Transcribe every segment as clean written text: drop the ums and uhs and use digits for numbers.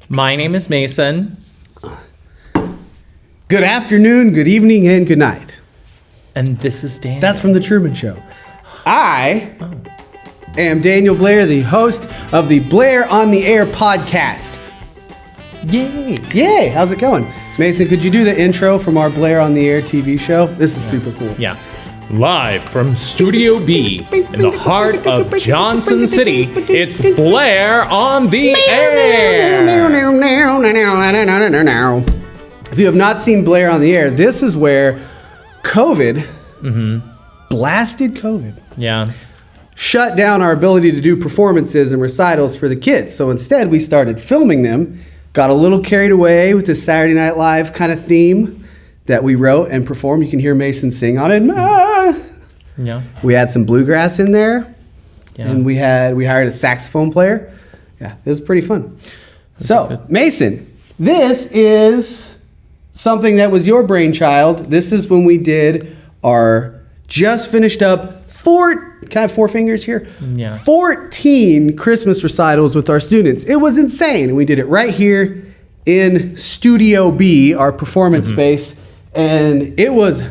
My name is Mason. Good afternoon, good evening, and good night. And this is Dan. That's from The Truman Show. I am Daniel Blair, the host of the Blair on the Air podcast. Yay. Yay, how's it going? Mason, could you do the intro from our Blair on the Air TV show? This is super cool. Yeah. Live from Studio B in the heart of Johnson City, it's Blair on the Air. If you have not seen Blair on the Air, this is where COVID, blasted COVID, shut down our ability to do performances and recitals for the kids. So instead, we started filming them, got a little carried away with this Saturday Night Live kind of theme that we wrote and performed. You can hear Mason sing on it. Yeah. We had some bluegrass in there, and we hired a saxophone player. Yeah, it was pretty fun. So, Mason, this is something that was your brainchild. This is when we did our just finished up can I have four fingers here? Yeah. 14 Christmas recitals with our students. It was insane. And we did it right here in Studio B, our performance space. And it was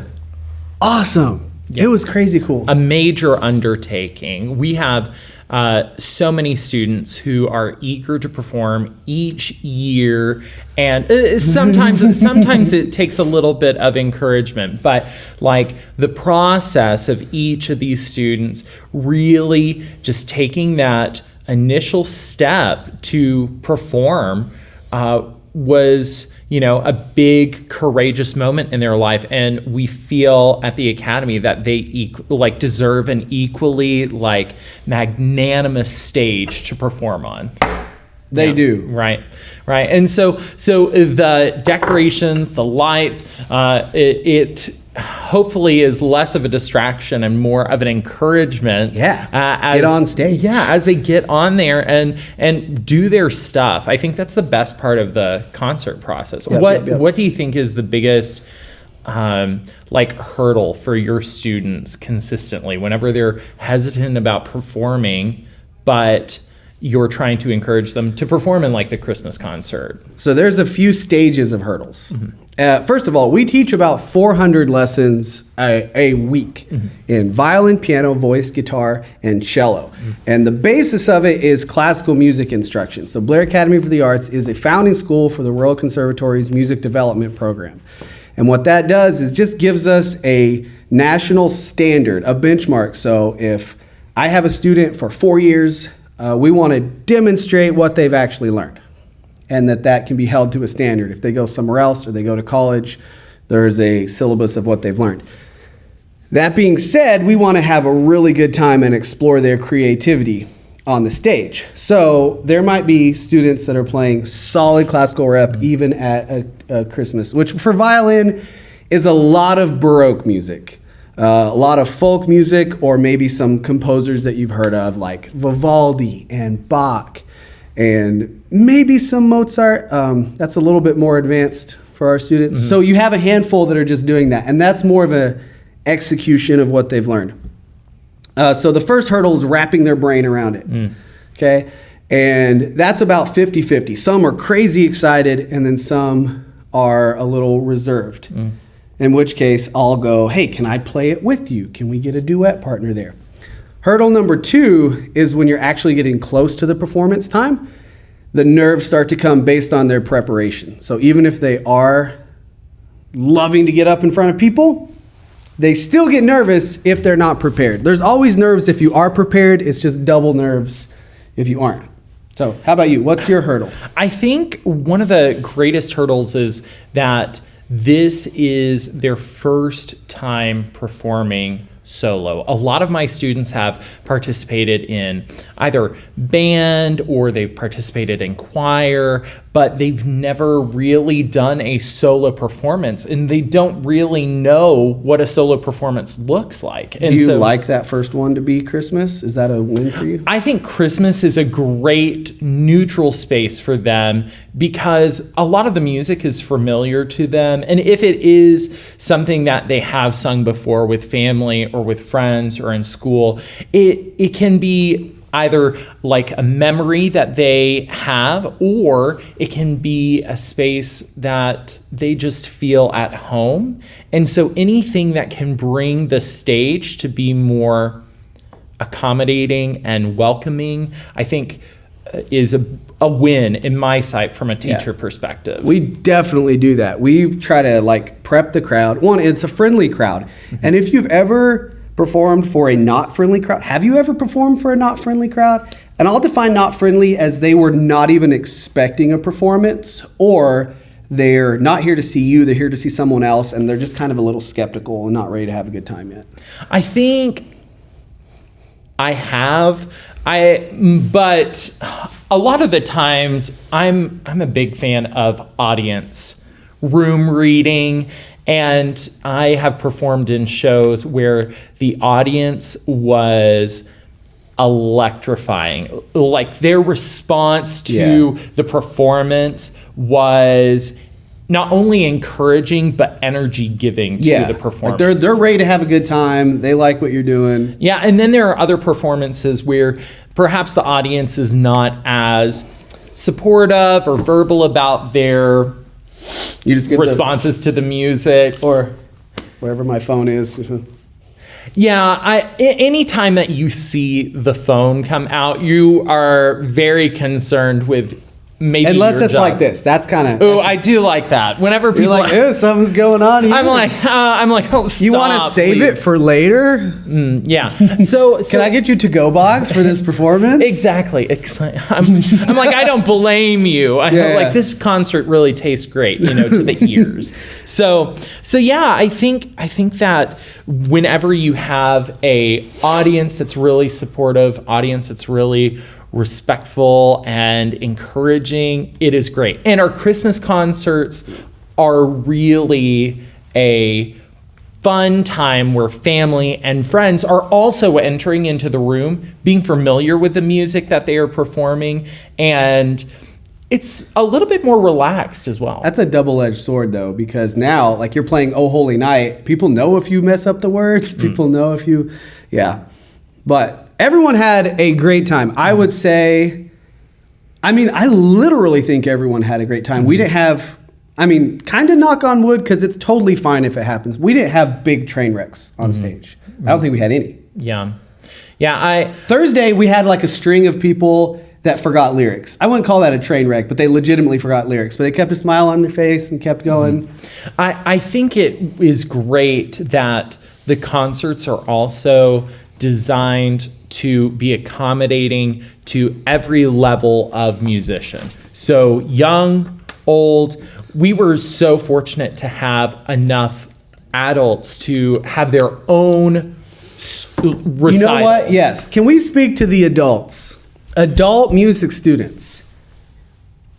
awesome. Yeah. It was crazy cool. A major undertaking. We have so many students who are eager to perform each year, and sometimes it takes a little bit of encouragement, but like the process of each of these students really just taking that initial step to perform was, a big courageous moment in their life, and we feel at the Academy that they deserve an equally magnanimous stage to perform on. They do. Right. And so the decorations, the lights, it hopefully is less of a distraction and more of an encouragement. Get on stage. Yeah, as they get on there and do their stuff. I think that's the best part of the concert process. What do you think is the biggest hurdle for your students consistently whenever they're hesitant about performing, but you're trying to encourage them to perform in the Christmas concert? So there's a few stages of hurdles. First of all, we teach about 400 lessons a week in violin, piano, voice, guitar, and cello. And the basis of it is classical music instruction. So Blair Academy for the Arts is a founding school for the Royal Conservatory's music development program. And what that does is just gives us a national standard, a benchmark. So if I have a student for 4 years, we want to demonstrate what they've actually learned, and that can be held to a standard. If they go somewhere else or they go to college, there's a syllabus of what they've learned. That being said, we want to have a really good time and explore their creativity on the stage. So there might be students that are playing solid classical rep even at a Christmas, which for violin is a lot of Baroque music. A lot of folk music, or maybe some composers that you've heard of, like Vivaldi and Bach, and maybe some Mozart. That's a little bit more advanced for our students. So you have a handful that are just doing that, and that's more of a execution of what they've learned. So the first hurdle is wrapping their brain around it. Okay, and that's about 50-50. Some are crazy excited, and then some are a little reserved. In which case, I'll go, hey, can I play it with you? Can we get a duet partner there? Hurdle number 2 is when you're actually getting close to the performance time, the nerves start to come based on their preparation. So even if they are loving to get up in front of people, they still get nervous if they're not prepared. There's always nerves if you are prepared. It's just double nerves if you aren't. So how about you? What's your hurdle? I think one of the greatest hurdles is that this is their first time performing solo. A lot of my students have participated in either band or they've participated in choir, but they've never really done a solo performance, and they don't really know what a solo performance looks like. Do you like that first one to be Christmas? Is that a win for you? I think Christmas is a great neutral space for them because a lot of the music is familiar to them, and if it is something that they have sung before with family or with friends or in school, it can be either like a memory that they have, or it can be a space that they just feel at home. And so anything that can bring the stage to be more accommodating and welcoming, I think is a win in my sight from a teacher perspective. We definitely do that. We try to like prep the crowd. One, it's a friendly crowd. And if you've ever performed for a not friendly crowd, have you ever performed for a not friendly crowd? And I'll define not friendly as they were not even expecting a performance, or they're not here to see you, they're here to see someone else, and they're just kind of a little skeptical and not ready to have a good time yet. I think I have. But a lot of the times I'm a big fan of audience room reading, and I have performed in shows where the audience was electrifying. Like their response to the performance was not only encouraging but energy giving to the performance. Like they're ready to have a good time. They like what you're doing. Yeah, and then there are other performances where perhaps the audience is not as supportive or verbal about their responses to the music, or wherever my phone is. Yeah, anytime that you see the phone come out, you are very concerned with maybe unless it's job. Like this. That's kind of. Oh, I do like that. Whenever people you're like, oh, something's going on here. I'm like, oh, stop. You want to save it for later? Yeah. So can I get you to-go box for this performance? Exactly. I'm like, I don't blame you. Like this concert really tastes great, to the ears. So yeah, I think that whenever you have a audience that's really supportive, audience that's really respectful and encouraging, it is great. And our Christmas concerts are really a fun time where family and friends are also entering into the room, being familiar with the music that they are performing, and it's a little bit more relaxed as well. That's a double-edged sword, though, because now, like, you're playing Oh Holy Night. People know if you mess up the words. People know if you, But everyone had a great time. I would say, I literally think everyone had a great time. We didn't have, kind of knock on wood, because it's totally fine if it happens. We didn't have big train wrecks on stage. I don't think we had any. Thursday, we had like a string of people that forgot lyrics. I wouldn't call that a train wreck, but they legitimately forgot lyrics. But they kept a smile on their face and kept going. I think it is great that the concerts are also designed to be accommodating to every level of musician. So young, old. We were so fortunate to have enough adults to have their own recital. You know what? Yes. Can we speak to the adults? Adult music students.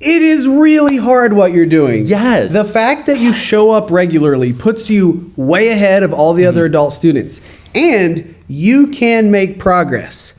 It is really hard what you're doing. Yes. The fact that you show up regularly puts you way ahead of all the other adult students. And you can make progress.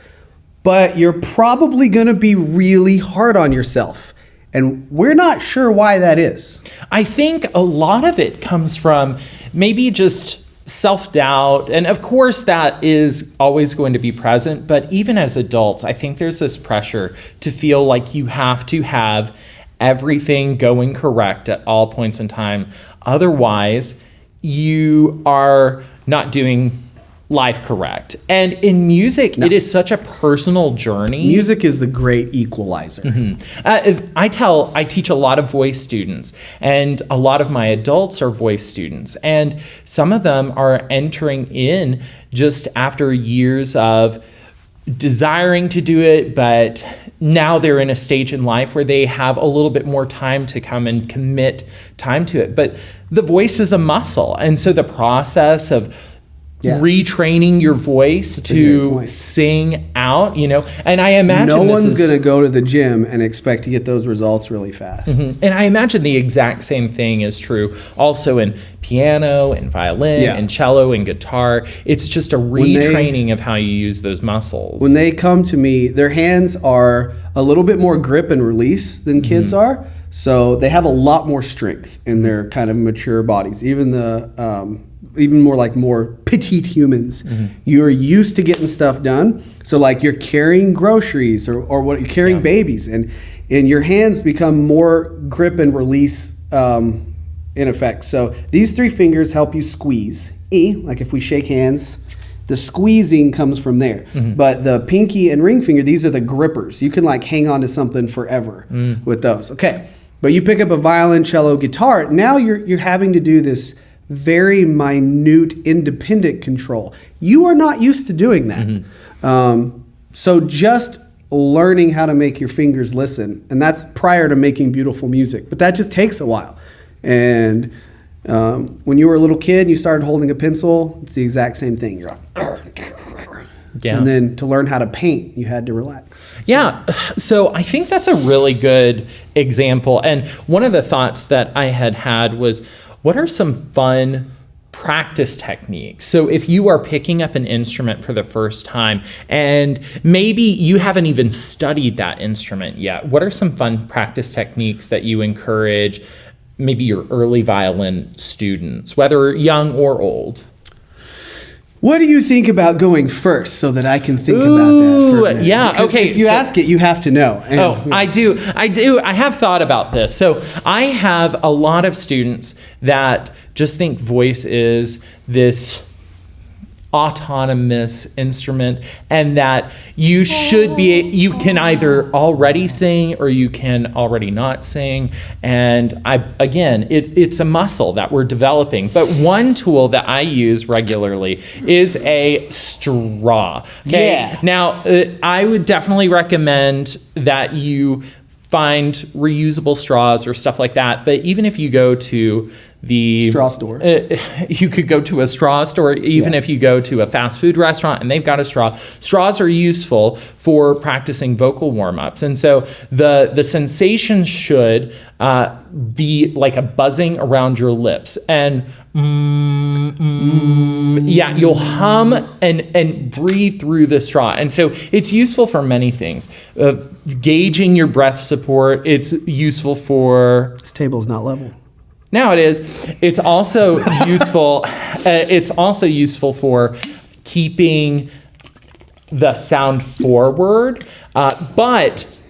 But you're probably going to be really hard on yourself. And we're not sure why that is. I think a lot of it comes from maybe just self-doubt. And of course, that is always going to be present. But even as adults, I think there's this pressure to feel like you have to have everything going correct at all points in time. Otherwise, you are not doing life correct. And in music, it is such a personal journey. Music is the great equalizer. I teach a lot of voice students, and a lot of my adults are voice students, and some of them are entering in just after years of desiring to do it, but now they're in a stage in life where they have a little bit more time to come and commit time to it. But the voice is a muscle, and so the process of retraining your voice to sing out, and I imagine no one's going to go to the gym and expect to get those results really fast. And I imagine the exact same thing is true also in piano and violin and cello and guitar. It's just a retraining of how you use those muscles. When they come to me, their hands are a little bit more grip and release than kids are. So they have a lot more strength in their kind of mature bodies. Even the even more like more petite humans. You're used to getting stuff done. So like you're carrying groceries or what you're carrying babies, and your hands become more grip and release in effect. So these 3 fingers help you squeeze. Like if we shake hands, the squeezing comes from there. But the pinky and ring finger, these are the grippers. You can like hang on to something forever with those. Okay. But you pick up a violin, cello, guitar. Now you're having to do this very minute, independent control. You are not used to doing that. So just learning how to make your fingers listen, and that's prior to making beautiful music. But that just takes a while. And when you were a little kid and you started holding a pencil, it's the exact same thing. You're like, and then to learn how to paint, you had to relax. Yeah. So I think that's a really good example. And one of the thoughts that I had was, what are some fun practice techniques? So if you are picking up an instrument for the first time and maybe you haven't even studied that instrument yet, what are some fun practice techniques that you encourage maybe your early violin students, whether young or old? What do you think about going first so that I can think about that for a minute? Yeah, because okay. if you ask it, you have to know. And I do. I have thought about this. So I have a lot of students that just think voice is this autonomous instrument, and that you can either already sing or you can already not sing. And it's a muscle that we're developing. But one tool that I use regularly is a straw. Okay? Yeah. Now, I would definitely recommend that you find reusable straws or stuff like that. But even if you go to the straw store, you could go to a straw store, even if you go to a fast food restaurant and they've got a straw. Straws are useful for practicing vocal warm-ups. And so the sensation should be like a buzzing around your lips. And you'll hum and breathe through the straw. And so it's useful for many things. Gauging your breath support. It's useful for... This table's not level. Now it is. It's also useful. It's also useful for keeping the sound forward. But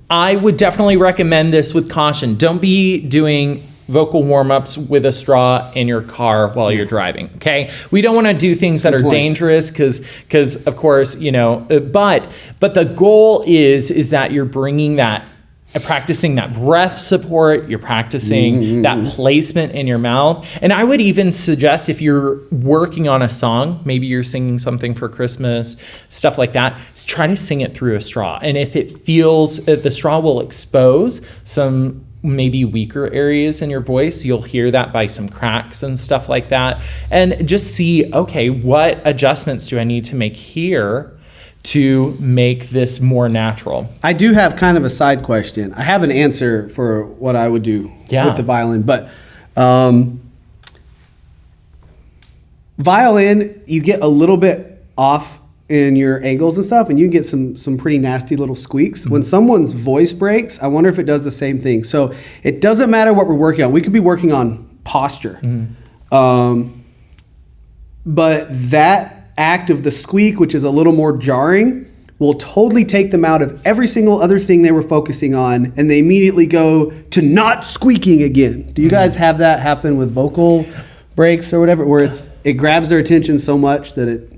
I would definitely recommend this with caution. Don't be doing vocal warm-ups with a straw in your car while you're driving. Okay, we don't want to do things that are dangerous because of course, but the goal is that you're bringing that, practicing that breath support, you're practicing that placement in your mouth. And I would even suggest, if you're working on a song, maybe you're singing something for Christmas, stuff like that, try to sing it through a straw. And if it feels, the straw will expose some maybe weaker areas in your voice. You'll hear that by some cracks and stuff like that. And just see, okay, what adjustments do I need to make here to make this more natural? I do have kind of a side question. I have an answer for what I would do with the violin, but violin, you get a little bit off in your angles and stuff, and you get some pretty nasty little squeaks. When someone's voice breaks, I wonder if it does the same thing. So it doesn't matter what we're working on. We could be working on posture. But that act of the squeak, which is a little more jarring, will totally take them out of every single other thing they were focusing on, and they immediately go to not squeaking again. Do you guys have that happen with vocal breaks or whatever, where it grabs their attention so much that it...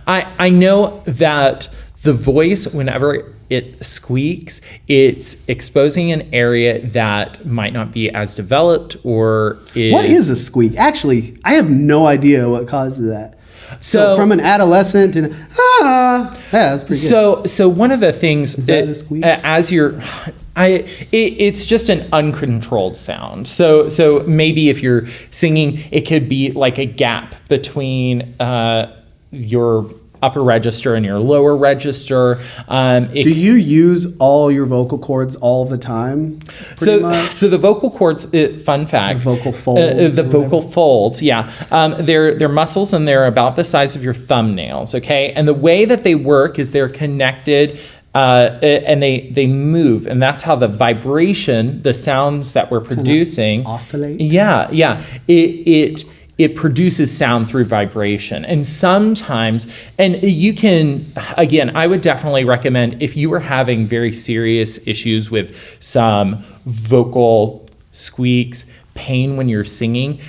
I know that the voice, whenever it squeaks, it's exposing an area that might not be as developed or is... What is a squeak? Actually, I have no idea what causes that. So from an adolescent to that's pretty good. So one of the things is that a squeak? It's just an uncontrolled sound. So maybe if you're singing, it could be like a gap between your upper register and your lower register. Do you use all your vocal cords all the time? So the vocal cords, fun fact. The vocal folds. The vocal folds, yeah. They're muscles, and they're about the size of your thumbnails, okay? And the way that they work is they're connected and they move, and that's how the vibration, the sounds that we're producing, oscillate. Yeah. It produces sound through vibration. And sometimes, and you can, again, I would definitely recommend if you were having very serious issues with some vocal squeaks, pain when you're singing,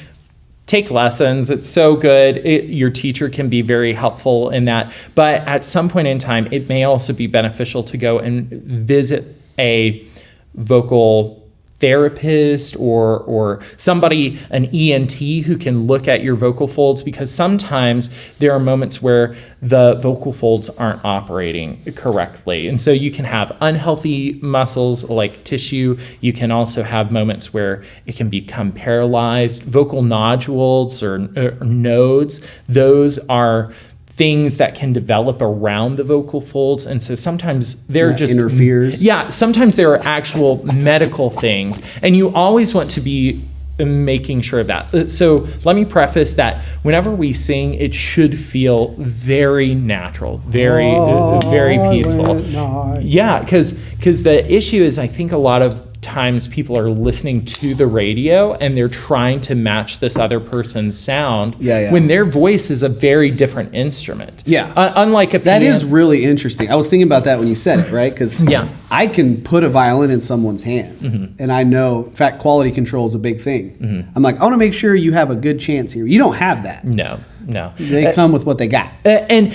take lessons. It's so good. Your teacher can be very helpful in that. But at some point in time, it may also be beneficial to go and visit a vocal therapist or somebody, an ENT who can look at your vocal folds, because sometimes there are moments where the vocal folds aren't operating correctly. And so you can have unhealthy muscles like tissue. You can also have moments where it can become paralyzed. Vocal nodules or nodes, those are things that can develop around the vocal folds. And so sometimes they're just interferes. Yeah, sometimes there are actual medical things, and you always want to be making sure of that. So let me preface that whenever we sing, it should feel very natural, very peaceful. Yeah, because the issue is, I think a lot of times people are listening to the radio and they're trying to match this other person's sound when their voice is a very different instrument. Unlike a piano. That is really interesting. I was thinking about that when you said it, right? Because I can put a violin in someone's hand, and I know, in fact, quality control is a big thing. I'm like, I want to make sure you have a good chance here. You don't have that. No. They come with what they got. And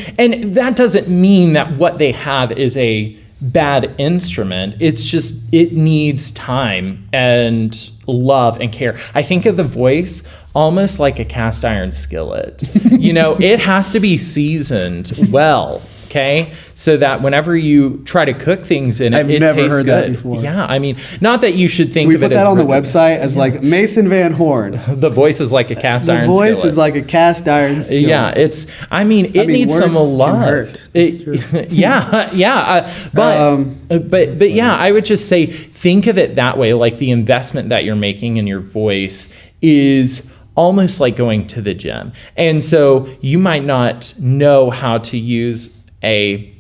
that doesn't mean that what they have is a bad instrument. It's just, it needs time and love and care. I think of the voice almost like a cast iron skillet. It has to be seasoned well, okay? So that whenever you try to cook things in it, I've it never tastes heard good. that before. Yeah, I mean, not that you should think we of it as... put that on the website as like Mason Van Horn. The voice is like a cast iron skillet. The voice is like a cast iron skillet. Yeah, it needs some love. But yeah, I would just say, think of it that way. Like the investment that you're making in your voice is almost like going to the gym. And so you might not know how to use a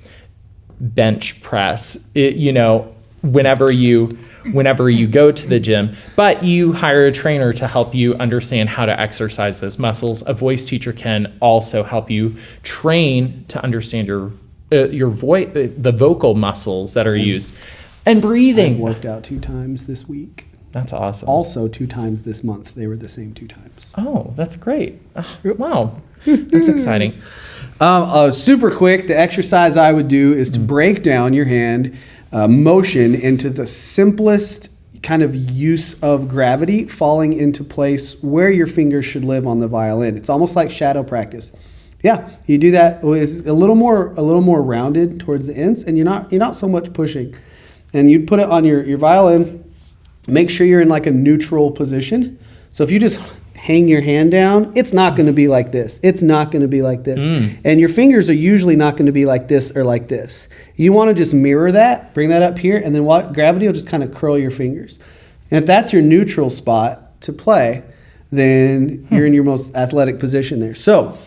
bench press, whenever you go to the gym, but you hire a trainer to help you understand how to exercise those muscles. A voice teacher can also help you train to understand your voice, the vocal muscles that are used, and breathing. I've worked out 2 times this week. That's awesome. Also 2 times this month. They were the same 2 times. Oh, that's great. Wow. That's exciting. Super quick, the exercise I would do is to break down your hand motion into the simplest kind of use of gravity falling into place where your fingers should live on the violin. It's almost like shadow practice. Yeah, you do that. It's a little more rounded towards the ends, and you're not so much pushing. And you'd put it on your violin. Make sure you're in like a neutral position. So if you just hang your hand down, it's not going to be like this. It's not going to be like this. And your fingers are usually not going to be like this or like this. You want to just mirror that, bring that up here, and then gravity will just kind of curl your fingers. And if that's your neutral spot to play, then you're in your most athletic position there. So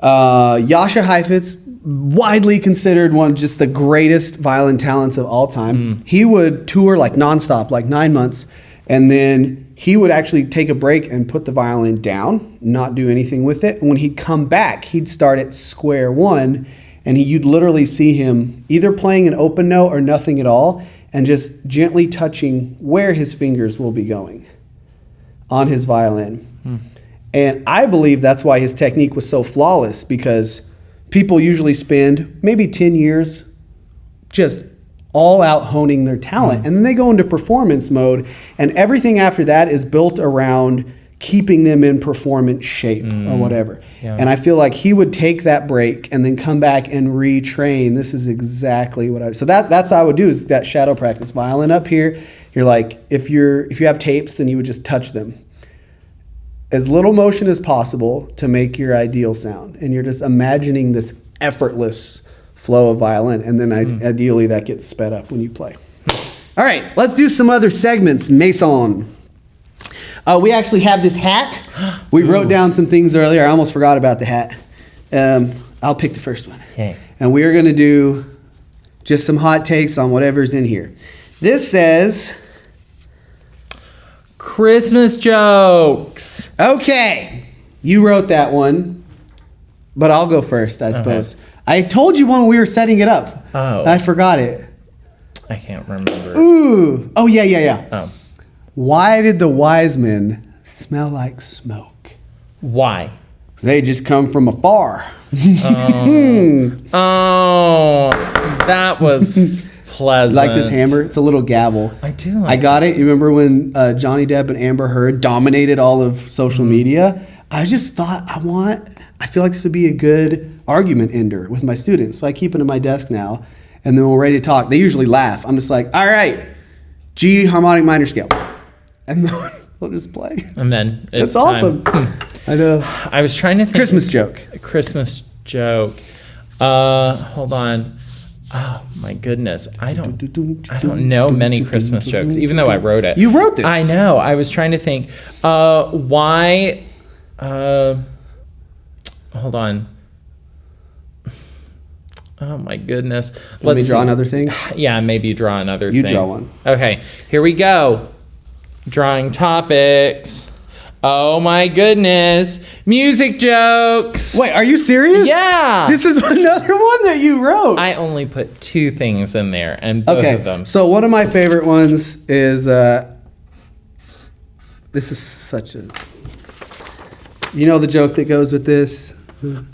Jascha Heifetz, widely considered one of just the greatest violin talents of all time. He would tour like nonstop, like 9 months, and then he would actually take a break and put the violin down, not do anything with it. And when he'd come back, he'd start at square one, and you'd literally see him either playing an open note or nothing at all, and just gently touching where his fingers will be going on his violin. And I believe that's why his technique was so flawless, because people usually spend maybe 10 years just all out honing their talent. And then they go into performance mode, and everything after that is built around keeping them in performance shape or whatever. And I feel like he would take that break and then come back and retrain. This is exactly what so that's how I would do, is that shadow practice. Violin up here, you're like, if you have tapes, then you would just touch them. As little motion as possible to make your ideal sound. And you're just imagining this effortless flow of violin. And then ideally that gets sped up when you play. All right, let's do some other segments. Mason. We actually have this hat. We wrote down some things earlier. I almost forgot about the hat. I'll pick the first one. Okay. And we are going to do Just some hot takes on whatever's in here. This says, Christmas jokes. okay, you wrote that one, but I'll go first, I suppose. I told you when we were setting it up. Oh. I forgot it. I can't remember. Ooh. Oh, yeah. Oh. Why did the wise men smell like smoke? Why? 'Cause they just come from afar. Oh, that was pleasant. Like this hammer? It's a little gavel. I do like I got it. You remember when Johnny Depp and Amber Heard dominated all of social media? I just thought I feel like this would be a good argument ender with my students. So I keep it in my desk now. And then when we're ready to talk, they usually laugh. I'm just like, all right, G harmonic minor scale. And then they'll just play. And then it's That's awesome. I know. I was trying to think. Christmas joke. A Christmas joke. Hold on. Oh my goodness. I don't know many Christmas jokes, even though I wrote it. You wrote this. I know. I was trying to think. Why? Hold on. Oh my goodness. Let me draw another thing. Yeah, maybe draw another thing. You draw one. Okay, here we go. Drawing topics. Oh my goodness. Music jokes. Wait, are you serious? Yeah. This is another one that you wrote. I only put 2 things in there, and both of them. So one of my favorite ones is this is such a, you know the joke that goes with this?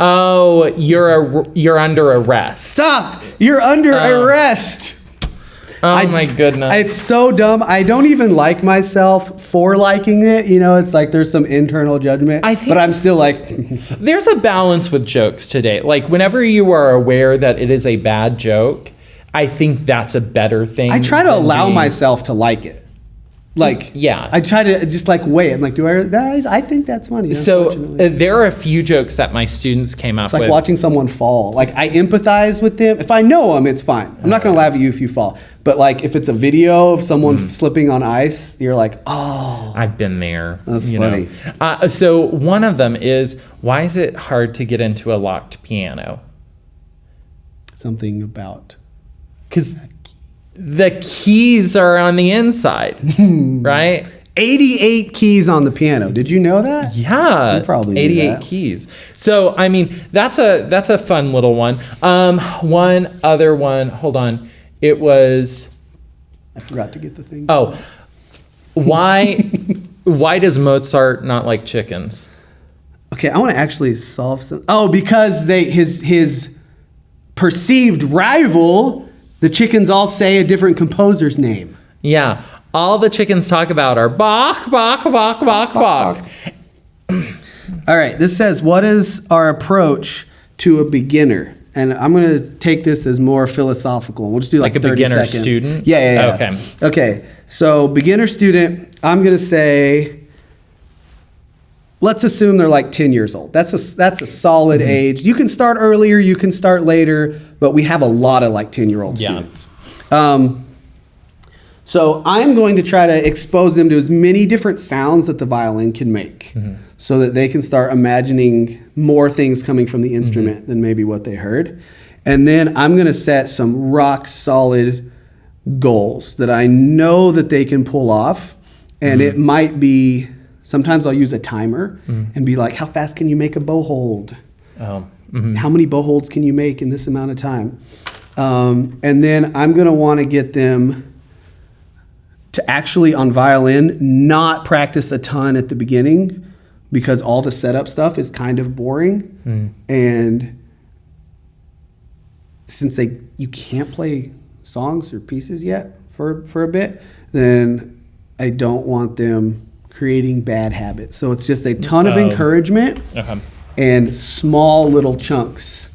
Oh, you're under arrest. Stop! You're under arrest. Oh my goodness. It's so dumb. I don't even like myself for liking it. You know, it's like there's some internal judgment. But I'm still like... There's a balance with jokes today. Like, whenever you are aware that it is a bad joke, I think that's a better thing. I try to allow myself to like it. Like, yeah. I try to just like weigh it. I'm like, I think that's funny. So there are a few jokes that my students came up with. It's like watching someone fall. Like, I empathize with them. If I know them, it's fine. I'm not going to laugh at you if you fall. But like, if it's a video of someone slipping on ice, you're like, oh. I've been there. That's funny. So one of them is, why is it hard to get into a locked piano? Something about... Because the keys are on the inside, right? 88 keys on the piano. Did you know that? Yeah, You probably knew 88 that. keys. So I mean, that's a fun little one. One other one. Hold on. It was. I forgot to get the thing. Oh, why does Mozart not like chickens? Okay, I want to actually solve some. Oh, because his perceived rival, the chickens all say a different composer's name. Yeah, all the chickens talk about are Bach, Bach, Bach, Bach, Bach. All right, this says, what is our approach to a beginner? And I'm going to take this as more philosophical. We'll just do like a 30 beginner seconds. student? Yeah. Okay, so beginner student, I'm going to say, let's assume they're like 10 years old. That's a solid age. You can start earlier, you can start later, but we have a lot of like 10-year-old students. So I'm going to try to expose them to as many different sounds that the violin can make so that they can start imagining more things coming from the instrument than maybe what they heard. And then I'm going to set some rock solid goals that I know that they can pull off. And it might be, sometimes I'll use a timer and be like, how fast can you make a bow hold? How many bow holds can you make in this amount of time? And then I'm going to want to get them to actually, on violin, not practice a ton at the beginning because all the setup stuff is kind of boring. And since you can't play songs or pieces yet for a bit, then I don't want them creating bad habits. So it's just a ton of encouragement and small little chunks.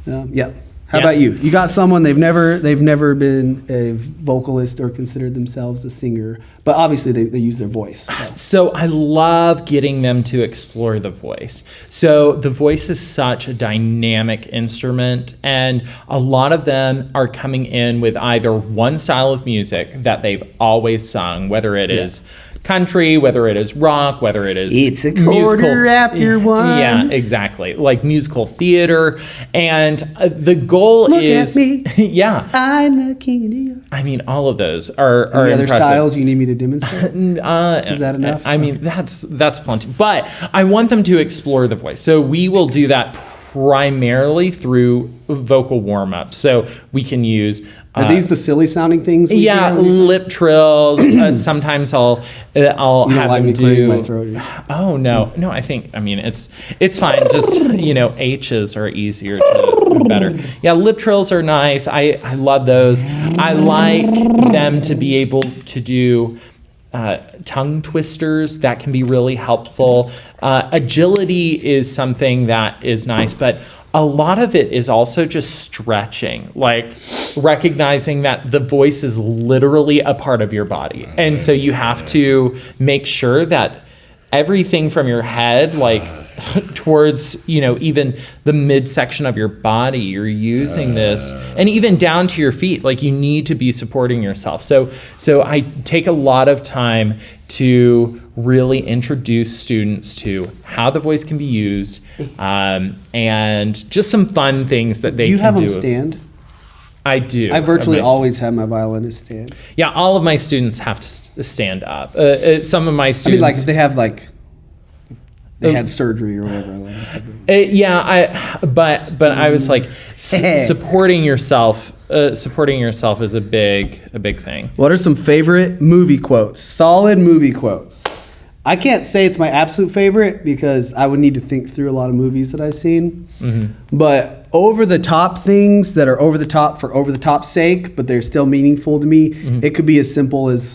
How about you? You got someone they've never been a vocalist or considered themselves a singer, but obviously they use their voice. So I love getting them to explore the voice. So the voice is such a dynamic instrument, and a lot of them are coming in with either one style of music that they've always sung, whether it is country, whether it is rock, whether it is it's a quarter after one. Yeah, exactly. Like musical theater. And the goal goal Look is... at me. Yeah. I'm the king of New York. I mean, all of those are Any other impressive. styles you need me to demonstrate? Is that enough? I mean, that's plenty. But I want them to explore the voice. So we will do that primarily through vocal warm-ups. So we can use... Are these the silly sounding things? Yeah, lip trills. Sometimes I'll You don't have like them me do... clearing my throat? Oh, no. No, I mean, it's fine. Just, H's are easier to better. Yeah, lip trills are nice. I love those. I like them to be able to do tongue twisters. That can be really helpful. Agility is something that is nice, but a lot of it is also just stretching, like recognizing that the voice is literally a part of your body. And so you have to make sure that everything from your head, like towards, even the midsection of your body, you're using this, and even down to your feet, like you need to be supporting yourself. So I take a lot of time to really introduce students to how the voice can be used, and just some fun things that they can do. You have them stand? I do. I virtually always have my violinist stand. Yeah, all of my students have to stand up. Some of my students... I mean, like, if they have, they had surgery or whatever. But I was like, supporting yourself is a big thing. What are some favorite movie quotes? Solid movie quotes. I can't say it's my absolute favorite because I would need to think through a lot of movies that I've seen. Mm-hmm. But over the top things that are over the top for over the top's sake, but they're still meaningful to me. Mm-hmm. It could be as simple as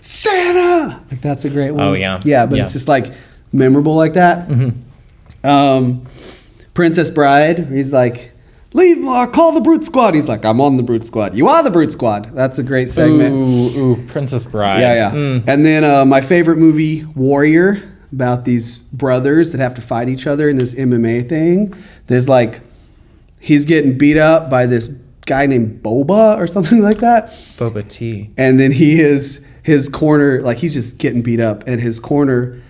Santa. Like, that's a great one. Oh yeah. Yeah, but it's just like memorable like that. Mm-hmm. Princess Bride, he's like, leave, call the Brute Squad. He's like, I'm on the Brute Squad. You are the Brute Squad. That's a great segment. Ooh, Princess Bride. Yeah. And then my favorite movie, Warrior, about these brothers that have to fight each other in this MMA thing. There's he's getting beat up by this guy named Boba or something like that. Boba Tea. And then his corner, he's just getting beat up, and his corner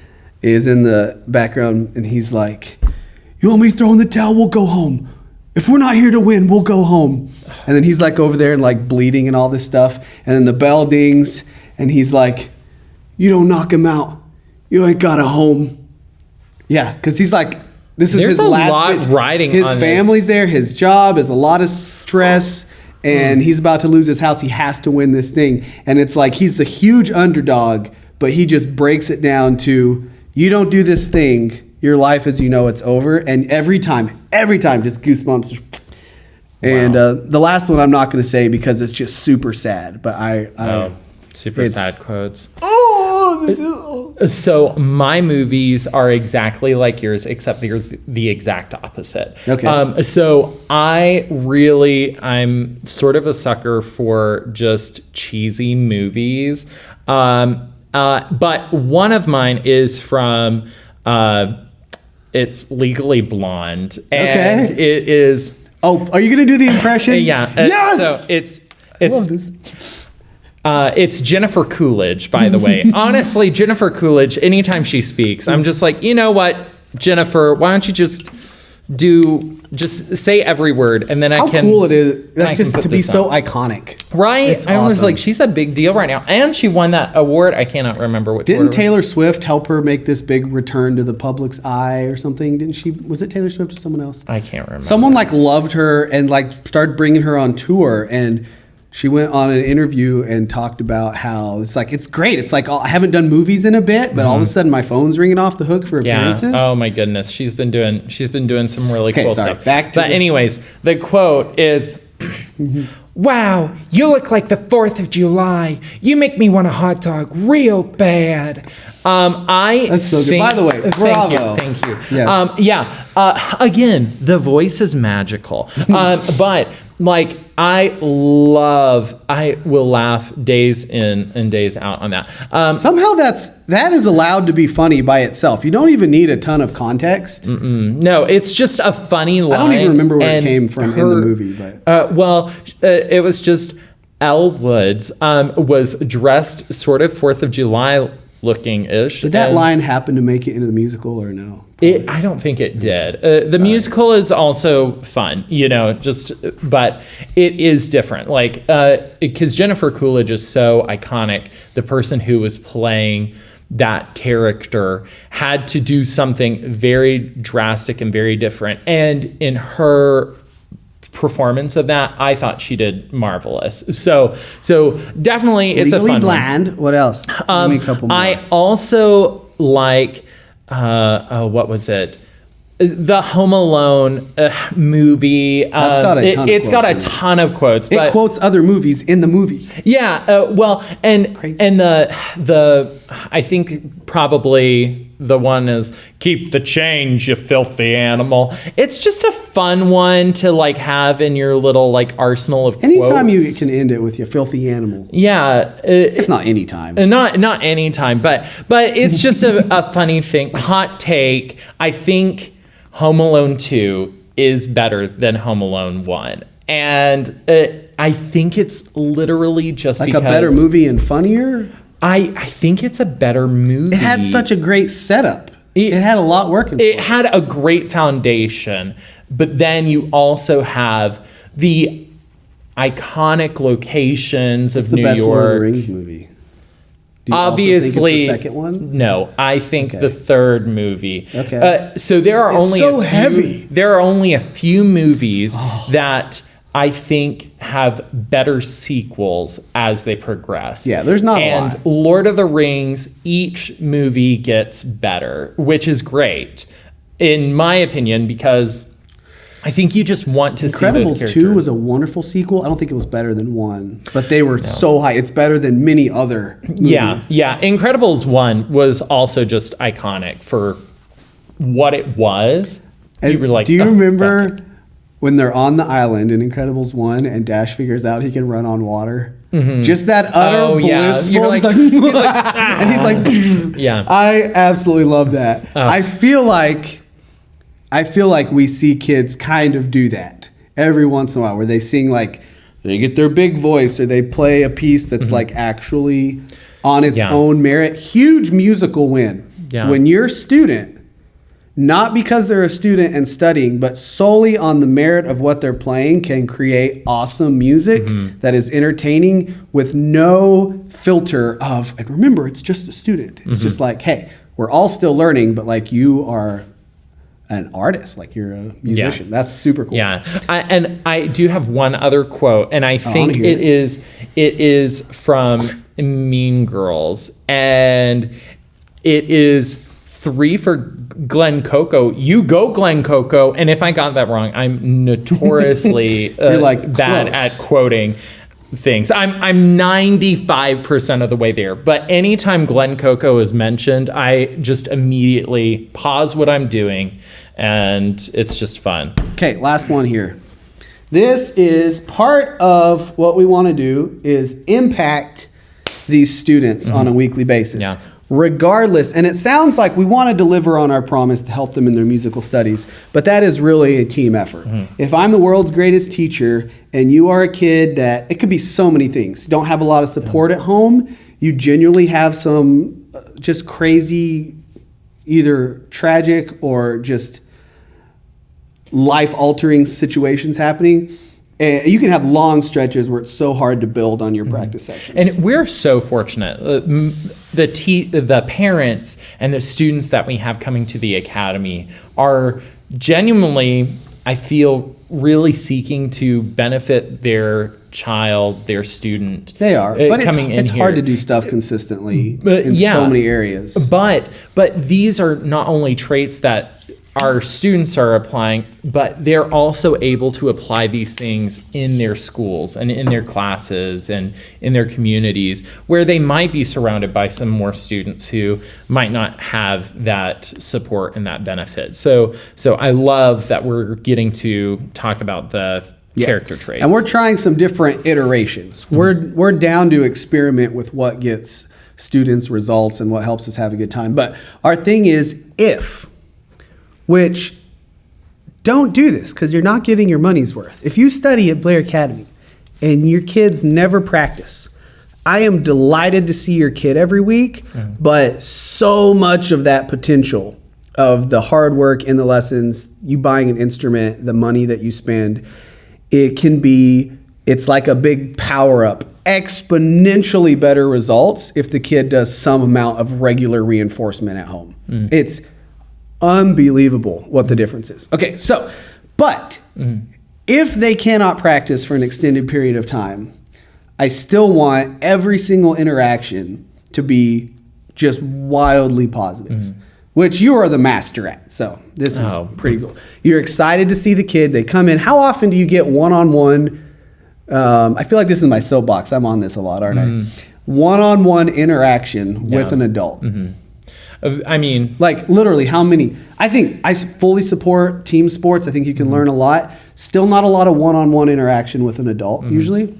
is in the background, and he's like, you want me to throw in the towel? We'll go home. If we're not here to win, we'll go home. And then he's over there and bleeding and all this stuff. And then the bell dings, and he's like, you don't knock him out, you ain't got a home. Yeah, because he's this is There's his a last lot pitch. riding His on family's there, his job is a lot of stress, and he's about to lose his house. He has to win this thing. And it's he's the huge underdog, but he just breaks it down to, you don't do this thing, your life as you know it's over. And every time, just goosebumps. And the last one I'm not going to say because it's just super sad. But super sad quotes. Oh, so my movies are exactly like yours, except they're the exact opposite. Okay. So I'm sort of a sucker for just cheesy movies. But one of mine is from... it's Legally Blonde, and it is. Oh, are you gonna do the impression? Yeah. Yes. So it's I love this. It's Jennifer Coolidge, by the way. Honestly, Jennifer Coolidge. Anytime she speaks, I'm just like, you know what, Jennifer? Why don't you just say every word, and then How cool it is, just to be so iconic, right? It's I was awesome. like, she's a big deal right now, and she won that award. I cannot remember which. Didn't Taylor Swift help her make this big return to the public's eye or something? Didn't she? Was it Taylor Swift or someone else? I can't remember. Someone loved her and started bringing her on tour, and she went on an interview and talked about how it's great. It's I haven't done movies in a bit, but all of a sudden my phone's ringing off the hook for appearances. Oh my goodness, she's been doing some really cool stuff. Anyways, the quote is, "Wow, you look like the 4th of July. You make me want a hot dog real bad." That's so good. By the way, bravo. Thank you. Yes. Again, the voice is magical. But I will laugh days in and days out on that. Somehow that is allowed to be funny by itself. You don't even need a ton of context. No, it's just a funny line. I don't even remember where it came from in the movie, but it was just Elle Woods was dressed sort of 4th of July looking ish. Did that line happen to make it into the musical or no? I don't think it did. The musical is also fun, but it is different. Like, because Jennifer Coolidge is so iconic. The person who was playing that character had to do something very drastic and very different. And in her performance of that, I thought she did marvelous. So definitely it's Legally a fun Blonde. one. What else? Give me a couple more. I also like what was it? The Home Alone movie. That's got a ton of it's got a quotes in it. ton of quotes. It quotes other movies in the movie. Yeah. And crazy. the I think probably the one is keep the change, you filthy animal. It's just a fun one to like have in your little like arsenal of Anytime quotes. you can end it with you filthy animal. Yeah. It's not anytime. Not any time, but it's just a funny thing. Hot take. I think Home Alone 2 is better than Home Alone 1. And I think it's literally just Like because... a better movie and funnier? I think it's a better movie. It had such a great setup. It had a lot working for it. It had a great foundation, but then you also have the iconic locations of New York. It's the best Lord of the Rings movie. Do you Obviously, also think it's the second one? No, I think the third movie. Okay. So there are heavy. There are only a few movies that I think have better sequels as they progress. Yeah, there's not a lot. And Lord of the Rings, each movie gets better, which is great, in my opinion, because I think you just want to see those characters. Incredibles 2 was a wonderful sequel. I don't think it was better than 1, but they were so high. It's better than many other movies. Yeah. Incredibles 1 was also just iconic for what it was. And You were like, do you "Oh, remember epic." when they're on the island in Incredibles 1 and Dash figures out he can run on water? Just that utter Oh, yeah. blissful. You're like- he's like, and he's like, Yeah. I absolutely love that. I feel like we see kids kind of do that every once in a while, where they sing like they get their big voice or they play a piece that's like actually on its own merit. Huge musical win. Yeah. When your student, not because they're a student and studying, but solely on the merit of what they're playing, can create awesome music that is entertaining with no filter of, and remember, it's just a student. It's just like, hey, we're all still learning, but like you are an artist, like you're a musician. That's super cool. Yeah, I do have one other quote, and I think hear it is from Mean Girls, and it is 3 for Glenn Coco. You go, Glenn Coco. And if I got that wrong, I'm notoriously You're like bad close. at quoting things. I'm 95% of the way there. But anytime Glenn Coco is mentioned, I just immediately pause what I'm doing, and it's just fun. Okay, last one here. This is part of what we want to do is impact these students on a weekly basis. Yeah. Regardless, and it sounds like we want to deliver on our promise to help them in their musical studies, but that is really a team effort. If I'm the world's greatest teacher and you are a kid that, it could be so many things. You don't have a lot of support at home, you genuinely have some just crazy, either tragic or just life-altering situations happening. You can have long stretches where it's so hard to build on your practice sessions. And we're so fortunate. The parents and the students that we have coming to the academy are genuinely, I feel, really seeking to benefit their child, their student. They are, but it's here. hard to do stuff consistently in so many areas. But these are not only traits that our students are applying, but they're also able to apply these things in their schools and in their classes and in their communities, where they might be surrounded by some more students who might not have that support and that benefit. So I love that we're getting to talk about the character traits. And we're trying some different iterations. We're down to experiment with what gets students results and what helps us have a good time. But our thing is which don't do this because you're not getting your money's worth. If you study at Blair Academy and your kids never practice, I am delighted to see your kid every week, but so much of that potential of the hard work in the lessons, you buying an instrument, the money that you spend, it's like a big power up, exponentially better results if the kid does some amount of regular reinforcement at home. It's unbelievable what the difference is. Okay, but if they cannot practice for an extended period of time, I still want every single interaction to be just wildly positive, which you are the master at. So this is pretty cool. You're excited to see the kid. They come in. How often do you get one-on-one? I feel like this is my soapbox. I'm on this a lot, aren't I? One-on-one interaction with an adult. I mean, like literally how many? I think I fully support team sports. I think you can learn a lot. Still not a lot of one-on-one interaction with an adult usually.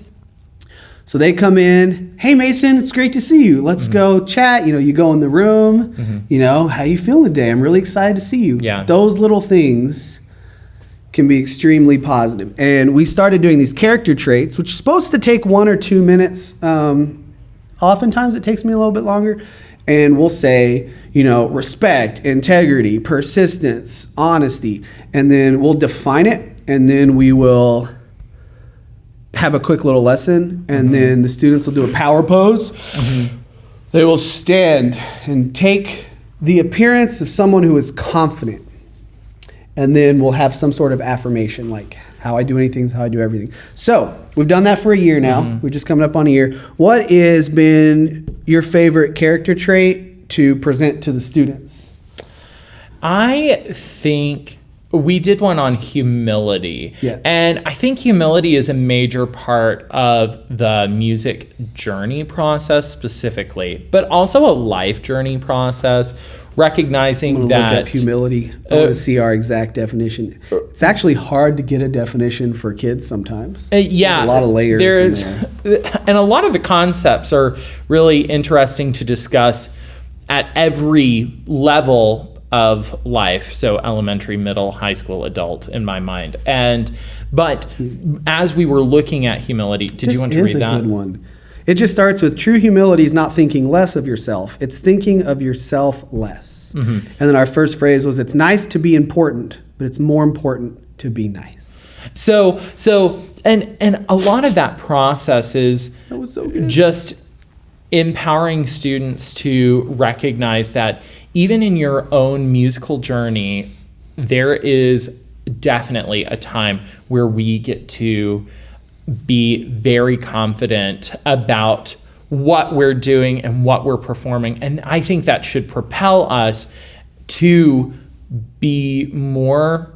So they come in, hey Mason, it's great to see you. Let's go chat. You go in the room, how you feeling today? I'm really excited to see you. Yeah. Those little things can be extremely positive. And we started doing these character traits, which is supposed to take 1 or 2 minutes. Oftentimes it takes me a little bit longer. And we'll say, respect, integrity, persistence, honesty. And then we'll define it. And then we will have a quick little lesson. And then the students will do a power pose. They will stand and take the appearance of someone who is confident. And then we'll have some sort of affirmation, like how I do anything is how I do everything. So we've done that for a year now. We're just coming up on a year. What has been your favorite character trait to present to the students? I think we did one on humility. Yeah. And I think humility is a major part of the music journey process specifically, but also a life journey process, recognizing that... Look up humility. I want to see our exact definition. It's actually hard to get a definition for kids sometimes. Yeah. There's a lot of layers in there. And a lot of the concepts are really interesting to discuss at every level of life, so elementary, middle, high school, adult, in my mind. But as we were looking at humility, did you want to read that? This is a good one. It just starts with true humility is not thinking less of yourself. It's thinking of yourself less. And then our first phrase was, it's nice to be important, but it's more important to be nice. So and a lot of that process is just empowering students to recognize that even in your own musical journey, there is definitely a time where we get to be very confident about what we're doing and what we're performing. And I think that should propel us to be more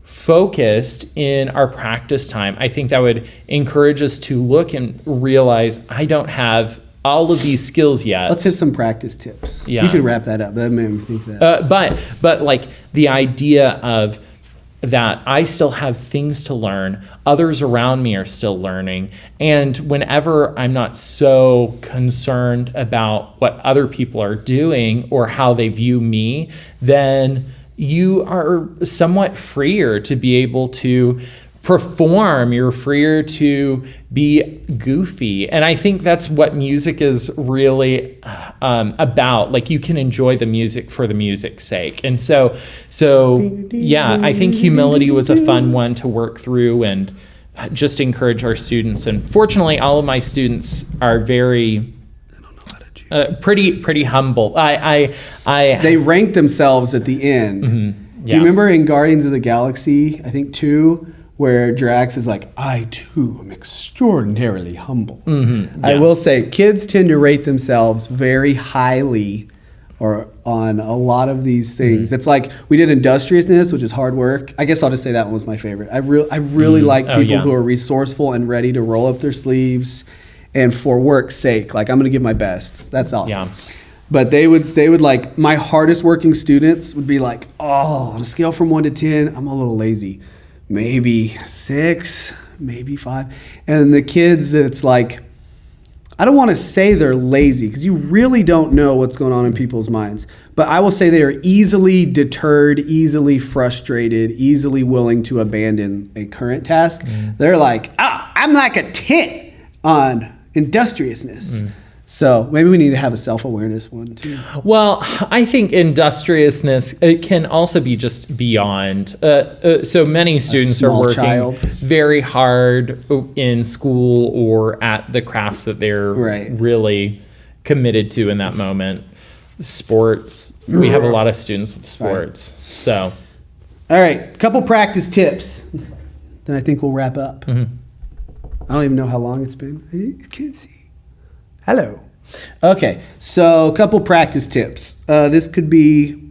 focused in our practice time. I think that would encourage us to look and realize, I don't have all of these skills yet. Let's hit some practice tips. Yeah. You could wrap that up. That made me think that. But like the idea of that I still have things to learn, others around me are still learning, and whenever I'm not so concerned about what other people are doing or how they view me, then you are somewhat freer to be able to perform, you're freer to be goofy. And I think that's what music is really about. Like, you can enjoy the music for the music's sake. And so yeah, I think humility was a fun one to work through and just encourage our students. And fortunately, all of my students are very pretty humble. They rank themselves at the end. Do you remember in Guardians of the Galaxy, I think 2, where Drax is like, I too am extraordinarily humble. I will say, kids tend to rate themselves very highly or on a lot of these things. It's like, we did industriousness, which is hard work. I guess I'll just say that one was my favorite. I really like people who are resourceful and ready to roll up their sleeves and for work's sake. Like, I'm going to give my best. That's awesome. Yeah. But they would like, my hardest working students would be like, oh, on a scale from 1 to 10, I'm a little lazy. Maybe 6, maybe 5. And the kids, it's like, I don't want to say they're lazy because you really don't know what's going on in people's minds. But I will say they are easily deterred, easily frustrated, easily willing to abandon a current task. They're like, I'm like a 10 on industriousness. So maybe we need to have a self-awareness one too. Well, I think industriousness, it can also be just beyond. So many students are working very hard in school or at the crafts that they're really committed to in that moment. Sports, we have a lot of students with sports. So, all right, a couple practice tips. Then I think we'll wrap up. I don't even know how long it's been. You can't see. Hello. Okay, so a couple practice tips. This could be,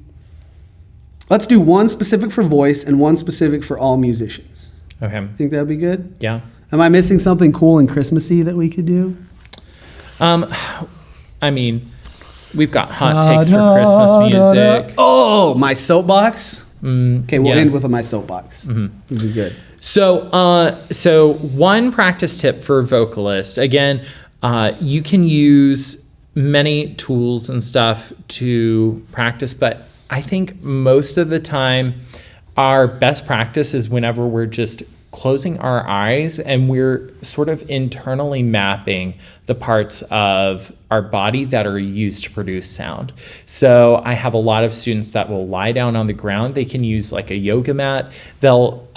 let's do one specific for voice and one specific for all musicians. Okay. Think that would be good? Yeah. Am I missing something cool and Christmassy that we could do? I mean, we've got hot takes for Christmas music. Oh, my soapbox? Okay, we'll end with my soapbox. It'll be good. So one practice tip for vocalist, again, you can use many tools and stuff to practice, but I think most of the time our best practice is whenever we're just closing our eyes and we're sort of internally mapping the parts of our body that are used to produce sound. So I have a lot of students that will lie down on the ground. They can use like a yoga mat. They'll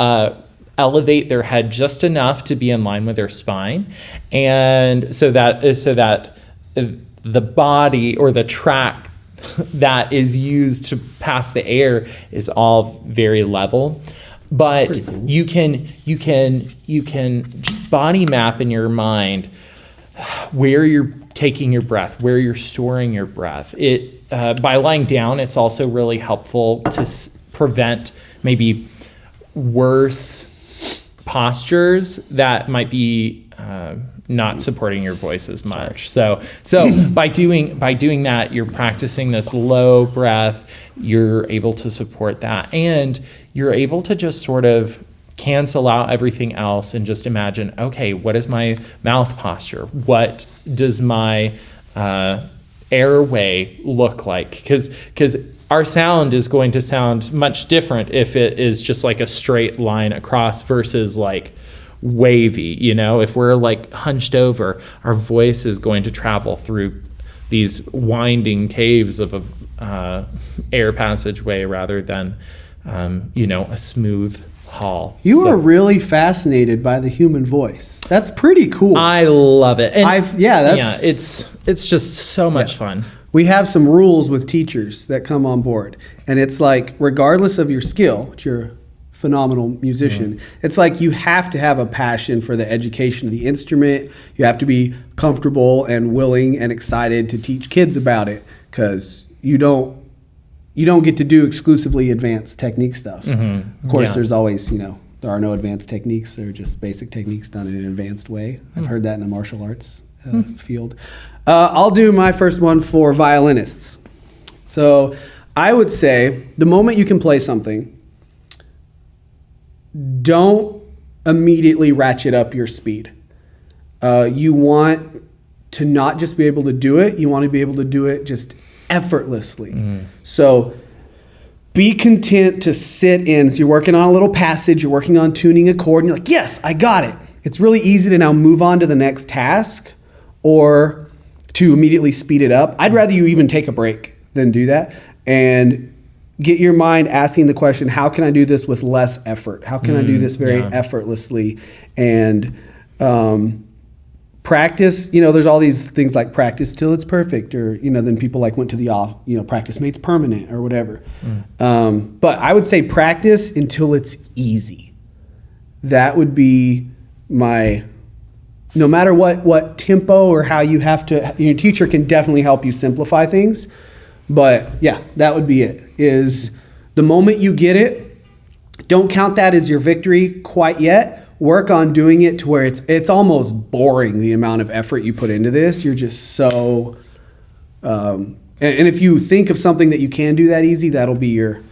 elevate their head just enough to be in line with their spine, and so that the body or the track that is used to pass the air is all very level. But cool. you can just body map in your mind where you're taking your breath, where you're storing your breath. By lying down, it's also really helpful to prevent maybe worse postures that might be not supporting your voice as much. So by doing that, you're practicing this low breath. You're able to support that, and you're able to just sort of cancel out everything else and just imagine, okay, what is my mouth posture? What does my airway look like? Because our sound is going to sound much different if it is just like a straight line across versus like wavy. If we're like hunched over, our voice is going to travel through these winding caves of a air passageway rather than a smooth hall. You are really fascinated by the human voice. That's pretty cool. I love it. And it's just so much fun. We have some rules with teachers that come on board, and it's like, regardless of your skill, which you're a phenomenal musician, it's like you have to have a passion for the education of the instrument. You have to be comfortable and willing and excited to teach kids about it, because you don't get to do exclusively advanced technique stuff. Of course, there's always, there are no advanced techniques. They're just basic techniques done in an advanced way. I've heard that in the martial arts field. I'll do my first one for violinists. So I would say the moment you can play something, don't immediately ratchet up your speed. You want to not just be able to do it, you want to be able to do it just effortlessly. So be content to sit in. So you're working on a little passage, you're working on tuning a chord, and you're like, yes, I got it. It's really easy to now move on to the next task or to immediately speed it up. I'd rather you even take a break than do that and get your mind asking the question, how can I do this with less effort? How can I do this very effortlessly? And practice, there's all these things like practice till it's perfect, or, then people like went to the practice makes permanent or whatever. But I would say practice until it's easy. That would be no matter what tempo or how you have to, your teacher can definitely help you simplify things. But yeah, that would be it, is the moment you get it, don't count that as your victory quite yet. Work on doing it to where it's almost boring, the amount of effort you put into this. You're just so, and if you think of something that you can do that easy, that'll be your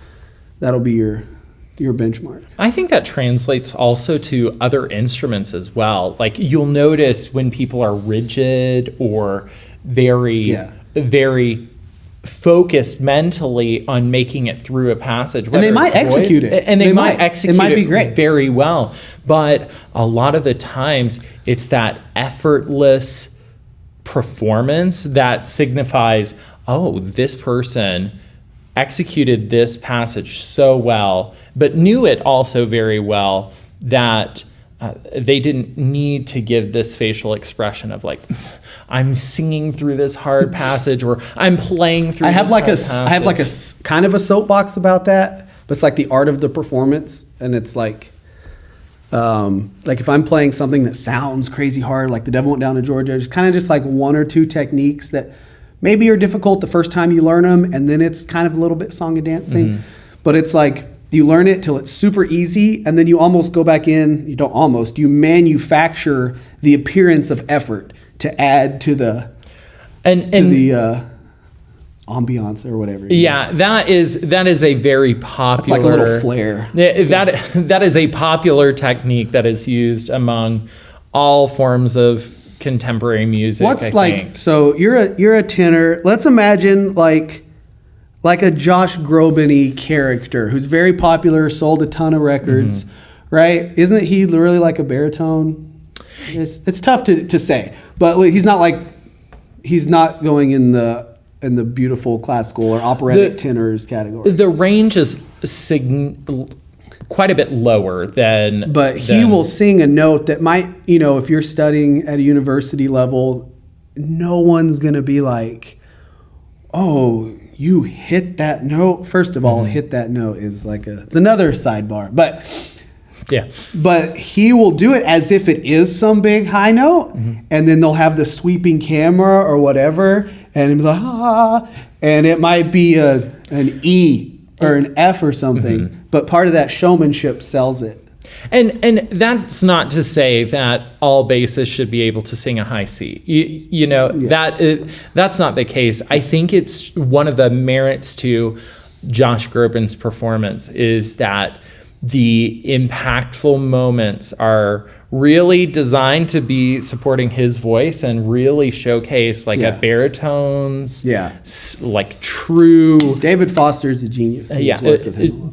benchmark. I think that translates also to other instruments as well. Like, you'll notice when people are rigid or very focused mentally on making it through a passage, and they might execute it, and they might execute it might be great, very well. But a lot of the times, it's that effortless performance that signifies, oh, this person executed this passage so well, but knew it also very well that they didn't need to give this facial expression of like, I'm singing through this hard passage, or I'm playing through. I have like a passage. kind of a soapbox about that, but it's like the art of the performance, and it's like if I'm playing something that sounds crazy hard, like The Devil Went Down to Georgia, just kind of just like one or two techniques that maybe are difficult the first time you learn them, and then it's kind of a little bit song and dance thing, but it's like you learn it till it's super easy, and then you almost go back in. You manufacture the appearance of effort to add to the ambiance or whatever. Yeah, that is a very popular. It's like a little flair. That is a popular technique that is used among all forms of contemporary music. So you're a tenor. Let's imagine like a Josh Groban-y character who's very popular, sold a ton of records, right? Isn't he really like a baritone? It's tough to say, but he's not going in the beautiful classical or operatic tenors category. The range is quite a bit lower than. But he will sing a note that might, if you're studying at a university level, no one's gonna be like, oh, you hit that note. First of all, hit that note is it's another sidebar, but yeah. But he will do it as if it is some big high note, and then they'll have the sweeping camera or whatever, and it'll be like, and it might be an E or an F or something, but part of that showmanship sells it. And that's not to say that all bassists should be able to sing a high C. That's not the case. I think it's one of the merits to Josh Groban's performance is that the impactful moments are really designed to be supporting his voice and really showcase a baritone's true. David Foster's a genius. A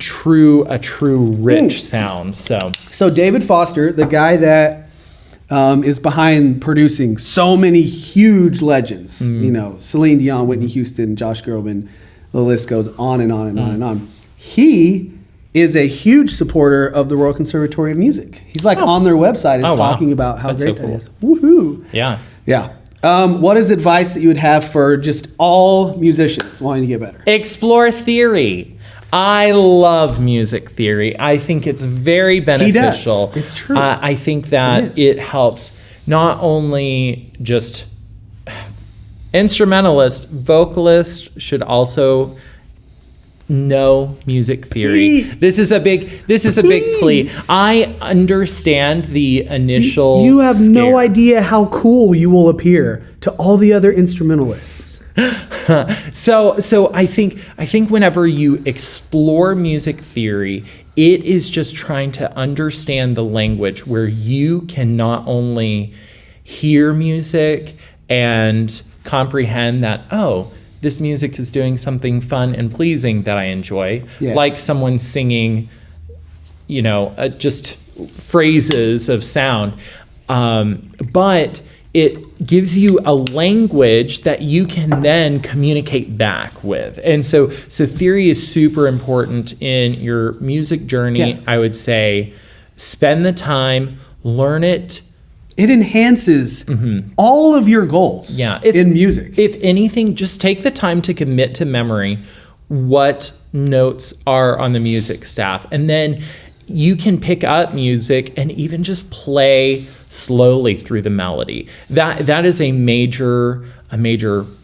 true rich sound. So David Foster, the guy that is behind producing so many huge legends, Celine Dion, Whitney Houston, Josh Groban, the list goes on and on and on and on. He is a huge supporter of the Royal Conservatory of Music. He's on their website talking about how great that is. Woohoo! Yeah. Yeah. What is advice that you would have for just all musicians wanting to get better? Explore theory. I love music theory. I think it's very beneficial. He does. It's true. I think that it helps not only just instrumentalists, vocalists should also know music theory. This is a big plea. I understand the initial You have scare. no idea how cool you will appear to all the other instrumentalists. So I think whenever you explore music theory, it is just trying to understand the language where you can not only hear music and comprehend that, oh, this music is doing something fun and pleasing that I enjoy, like someone singing, just phrases of sound. But it gives you a language that you can then communicate back with. And so theory is super important in your music journey. Yeah. I would say spend the time, learn it. It enhances all of your goals in music. If anything, just take the time to commit to memory what notes are on the music staff. And then you can pick up music and even just play slowly through the melody. That is a major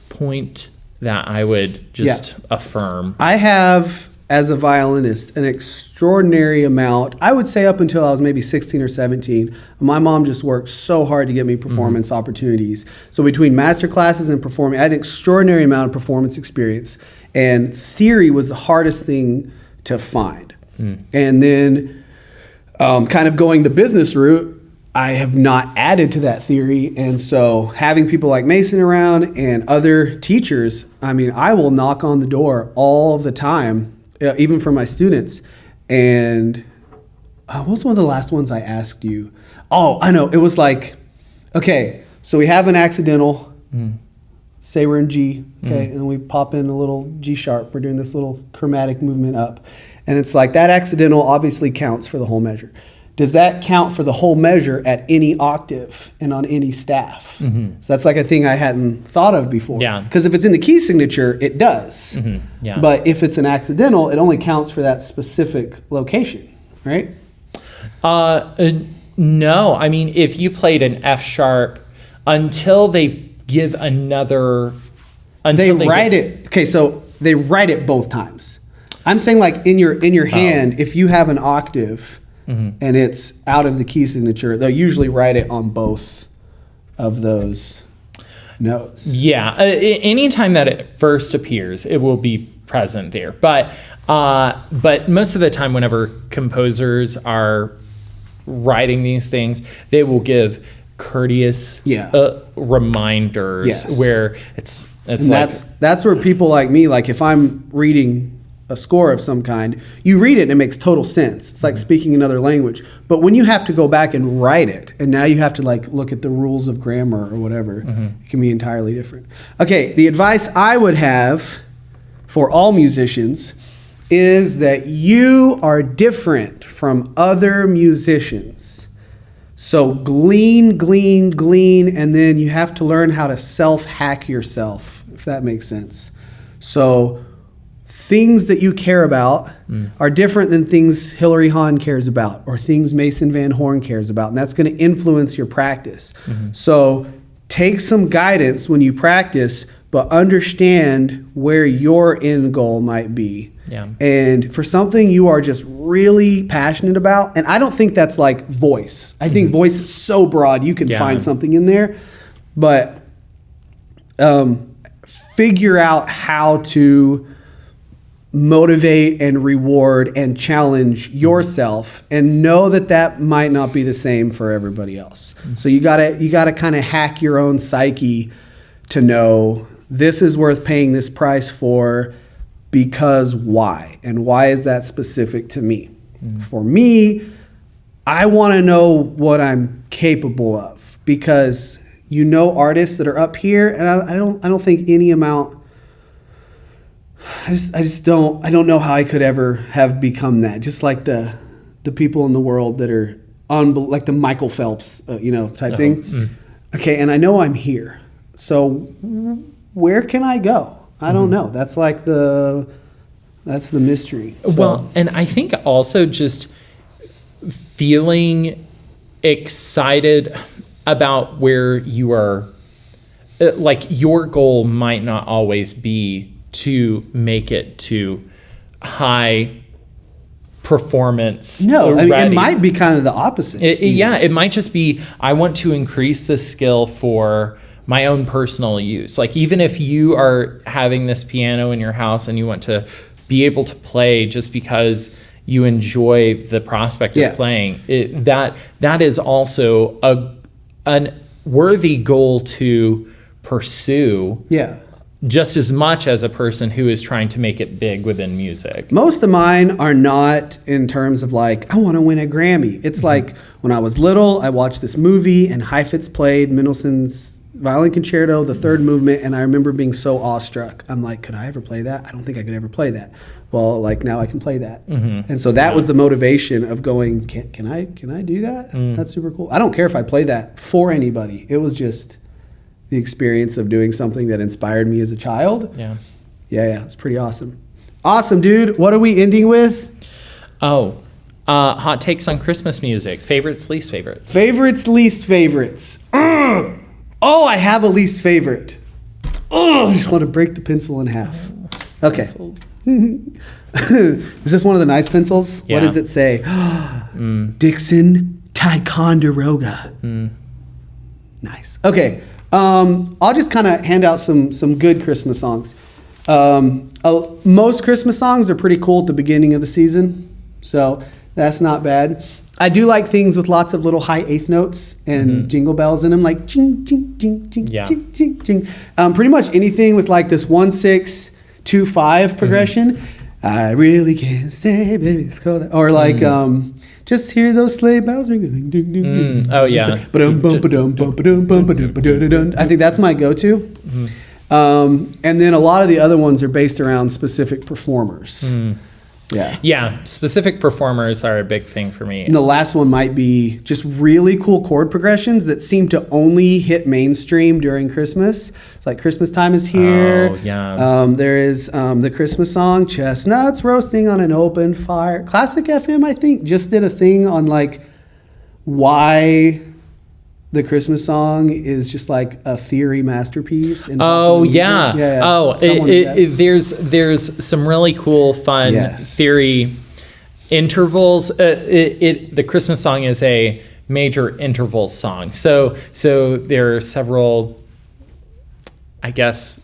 point that I would just affirm. I have, as a violinist, an extraordinary amount, I would say up until I was maybe 16 or 17, my mom just worked so hard to get me performance opportunities. So between master classes and performing, I had an extraordinary amount of performance experience, and theory was the hardest thing to find. And then kind of going the business route, I have not added to that theory. And so having people like Mason around and other teachers, I will knock on the door all the time, even for my students. And what was one of the last ones I asked you? Oh, I know. It was like, okay, so we have an accidental Say we're in G, okay, and we pop in a little G sharp. We're doing this little chromatic movement up. And it's like that accidental obviously counts for the whole measure. Does that count for the whole measure at any octave and on any staff? So that's like a thing I hadn't thought of before. Yeah. Because if it's in the key signature, it does. Yeah. But if it's an accidental, it only counts for that specific location, right? No, I mean, if you played an F sharp until they give another, They write it. Okay, so they write it both times. I'm saying like in your hand, if you have an octave and it's out of the key signature, they'll usually write it on both of those notes. Yeah, anytime that it first appears, it will be present there. But most of the time, whenever composers are writing these things, they will give courteous reminders. Yes. Where it's And like, that's where people like me, like if I'm reading a score of some kind, you read it and it makes total sense. It's like speaking another language. But when you have to go back and write it, and now you have to like look at the rules of grammar or whatever, it can be entirely different. Okay, the advice I would have for all musicians is that you are different from other musicians. So glean, and then you have to learn how to self-hack yourself, if that makes sense. So things that you care about are different than things Hilary Hahn cares about or things Mason Van Horn cares about, and that's going to influence your practice. So take some guidance when you practice, but understand where your end goal might be. Yeah. And for something you are just really passionate about, and I don't think that's like voice. I think voice is so broad, you can find something in there, but figure out how to motivate and reward and challenge yourself, and know that that might not be the same for everybody else. So you gotta kind of hack your own psyche to know this is worth paying this price for, because why? And why is that specific to me? For me, I want to know what I'm capable of, because artists that are up here, and I don't think any amount. I don't know how I could ever have become that. Just like the people in the world that are like the Michael Phelps, type thing. Okay, and I know I'm here. So where can I go? I don't know. That's like that's the mystery. So. Well, and I think also just feeling excited about where you are, like your goal might not always be to make it to high performance. No, I mean, it might be kind of the opposite. It might just be, I want to increase the skill for my own personal use. Like even if you are having this piano in your house and you want to be able to play just because you enjoy the prospect of playing, that is also a worthy goal to pursue. Yeah. Just as much as a person who is trying to make it big within music. Most of mine are not in terms of like, I want to win a Grammy. It's like when I was little, I watched this movie and Heifetz played Mendelssohn's Violin Concerto, the third movement, and I remember being so awestruck. I'm like, could I ever play that? I don't think I could ever play that. Well, like now I can play that. And so that was the motivation of going, can I do that? That's super cool. I don't care if I play that for anybody. It was just the experience of doing something that inspired me as a child. Yeah, it's pretty awesome. Awesome, dude. What are we ending with? Hot takes on Christmas music. Favorites, least favorites. Favorites, least favorites. Oh, I have a least favorite. Oh, I just want to break the pencil in half. Okay. Is this one of the nice pencils? Yeah. What does it say? Dixon Ticonderoga. Nice. Okay. I'll just kind of hand out some good Christmas songs. Most Christmas songs are pretty cool at the beginning of the season, so that's not bad. I do like things with lots of little high eighth notes and jingle bells in them, like ching, ching, ching, ching, ching, ching, ching. Pretty much anything with like this 1-6-2-5 progression. I really can't say, baby, it's cold. Or like Just hear those sleigh bells ringing. Ding, ding, ding. Oh, yeah. I think that's my go-to. And then a lot of the other ones are based around specific performers. Yeah, specific performers are a big thing for me. And the last one might be just really cool chord progressions that seem to only hit mainstream during Christmas. It's like Christmas time is here. Oh, yeah. There is the Christmas song, Chestnuts Roasting on an Open Fire. Classic FM, I think, just did a thing on like why the Christmas song is just like a theory masterpiece. Oh, yeah. Oh, there's some really cool, fun theory intervals. The Christmas song is a major interval song. So there are several, I guess,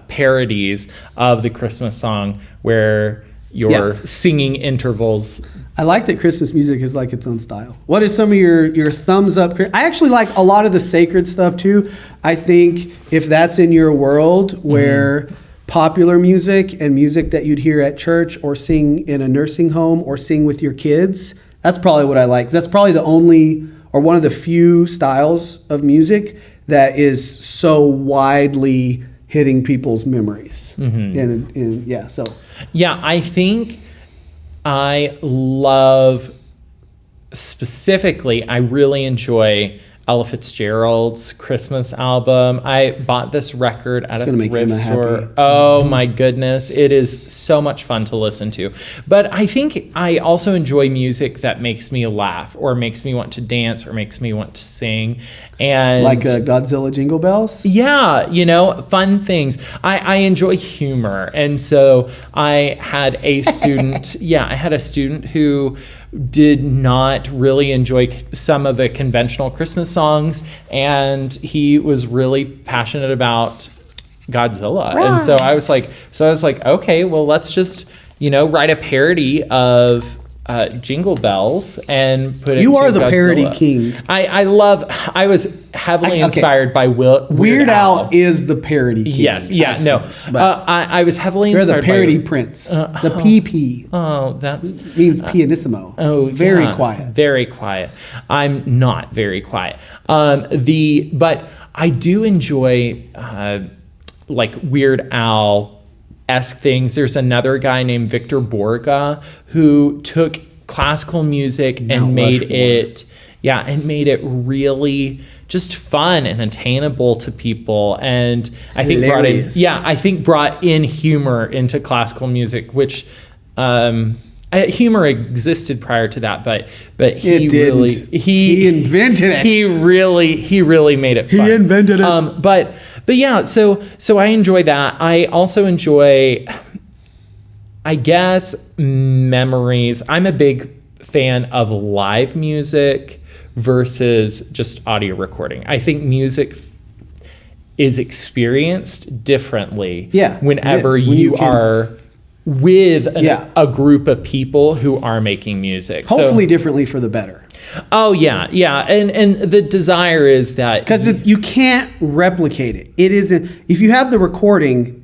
parodies of the Christmas song where you're singing intervals. I like that Christmas music is like its own style. What is some of your thumbs up? I actually like a lot of the sacred stuff too. I think if that's in your world where popular music and music that you'd hear at church or sing in a nursing home or sing with your kids, that's probably what I like. That's probably the only or one of the few styles of music that is so widely hitting people's memories. Yeah, I think I love, specifically, I really enjoy Ella Fitzgerald's Christmas album. I bought this record at a thrift store. Oh my goodness. It is so much fun to listen to. But I think I also enjoy music that makes me laugh or makes me want to dance or makes me want to sing. And like Godzilla Jingle Bells? Yeah, fun things. I enjoy humor. And so I had a student, who did not really enjoy some of the conventional Christmas songs, and he was really passionate about Godzilla. Wow. And so I was like, okay, well, let's just, write a parody of Jingle Bells and put it. You are the Godzilla. Parody king. I was heavily inspired by Weird Al is the parody king. Yes, I was heavily inspired. You're the parody prince. The PP. Oh, that means pianissimo. Very quiet. Very quiet. I'm not very quiet. But I do enjoy like Weird Al-esque things. There's another guy named Victor Borga who took classical music and made it really just fun and attainable to people, and I think brought in humor into classical music, which humor existed prior to that, but he invented it. He really made it fun. He invented it. But yeah, so I enjoy that. I also enjoy, I guess, memories. I'm a big fan of live music versus just audio recording. I think music is experienced differently whenever you are with a group of people who are making music. Hopefully differently for the better. Oh, yeah. And the desire is that... Because you can't replicate it. It isn't... If you have the recording,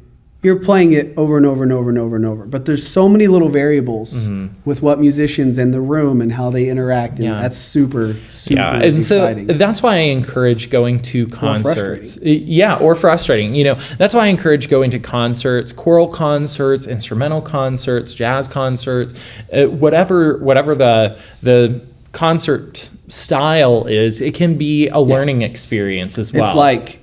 you're playing it over and over and over and over and over. But there's so many little variables with what musicians in the room and how they interact. And that's super and exciting. So that's why I encourage going to concerts. Or frustrating. That's why I encourage going to concerts, choral concerts, instrumental concerts, jazz concerts, whatever the concert style is. It can be a learning experience as well. It's like...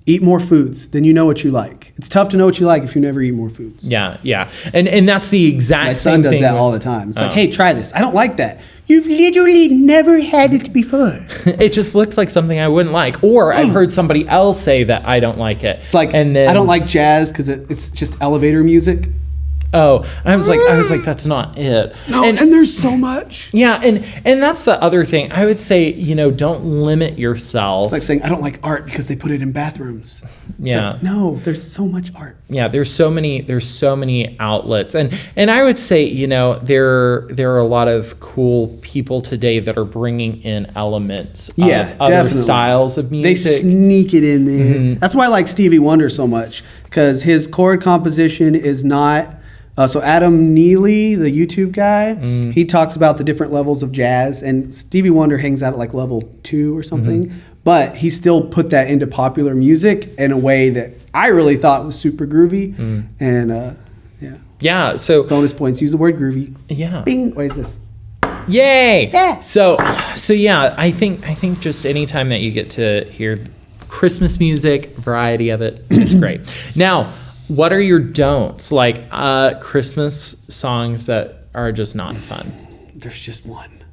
Eat more foods, then you know what you like. It's tough to know what you like if you never eat more foods. Yeah. And that's the exact same thing. My son does that all the time. It's like, hey, try this. I don't like that. You've literally never had it before. It just looks like something I wouldn't like. Or I've heard somebody else say that I don't like it. It's like, and then, I don't like jazz because it's just elevator music. Oh, I was like, that's not it. No, and there's so much. Yeah, and that's the other thing. I would say, don't limit yourself. It's like saying I don't like art because they put it in bathrooms. Yeah. Like, no, there's so much art. Yeah, there's so many outlets. And I would say, there are a lot of cool people today that are bringing in elements of other styles of music. They sneak it in there. That's why I like Stevie Wonder so much, because his chord composition is not So Adam Neely, the YouTube guy, he talks about the different levels of jazz, and Stevie Wonder hangs out at like level 2 or something, but he still put that into popular music in a way that I really thought was super groovy, and Yeah, so bonus points. Use the word groovy. Yeah. Bing. What is this? Yay! Yeah. So yeah, I think just anytime that you get to hear Christmas music, variety of it, it's great. Now, what are your don'ts? Like Christmas songs that are just not fun. There's just one.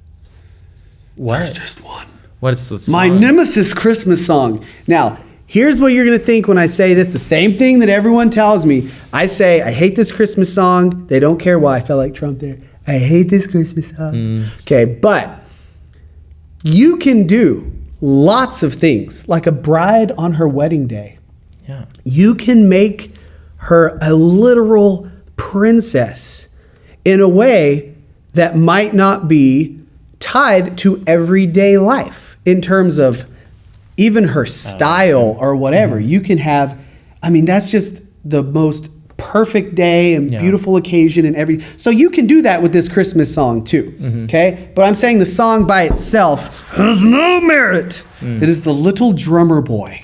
What? There's just one. What's the song? My nemesis Christmas song. Now, here's what you're going to think when I say this. The same thing that everyone tells me. I say, I hate this Christmas song. They don't care why. I felt like Trump there. I hate this Christmas song. Okay, but you can do lots of things. Like a bride on her wedding day. Yeah. You can make her a literal princess in a way that might not be tied to everyday life in terms of even her style or whatever. You can have, I mean, that's just the most perfect day and beautiful occasion and every. So you can do that with this Christmas song too, okay? But I'm saying the song by itself has no merit. It is the Little Drummer Boy.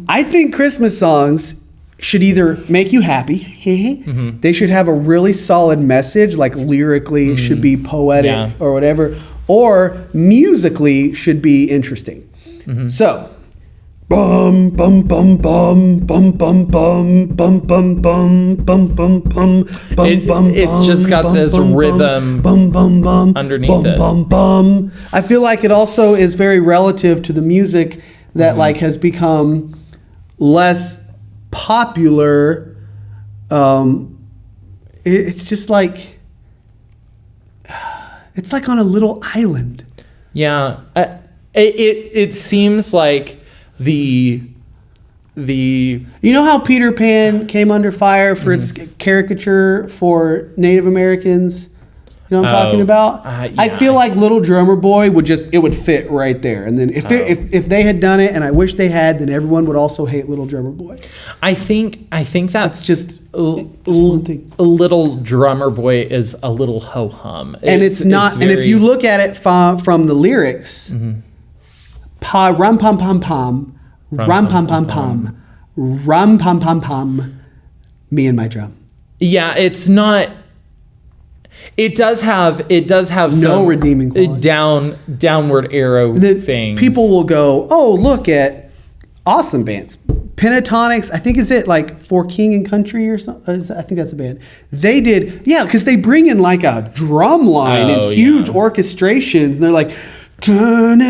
I think Christmas songs should either make you happy, they should have a really solid message, like lyrically it should be poetic or whatever, or musically should be interesting. So, bum bum bum bum bum bum bum bum bum bum bum bum bum bum. It's just got this rhythm underneath it. Bum bum. I feel like it also is very relative to the music that like has become less popular. It's just like it's like on a little island. Yeah, it seems like the you know how Peter Pan came under fire for its caricature for Native Americans. You know what I'm talking about? I feel like Little Drummer Boy would fit right there. And then if they had done it, and I wish they had, then everyone would also hate Little Drummer Boy. I think that's just one thing. Little Drummer Boy is a little ho hum, and it's not. And if you look at it from the lyrics, pa rum pum pum pum, rum pum pum pum, rum pum pum pum, me and my drum. Yeah, it's not. It does have no some redeeming qualities. downward arrow things. People will go, oh, look at awesome bands. Pentatonics, I think, is it like For King and Country or something? I think that's a band. They did, because they bring in like a drum line and huge orchestrations, and they're like, and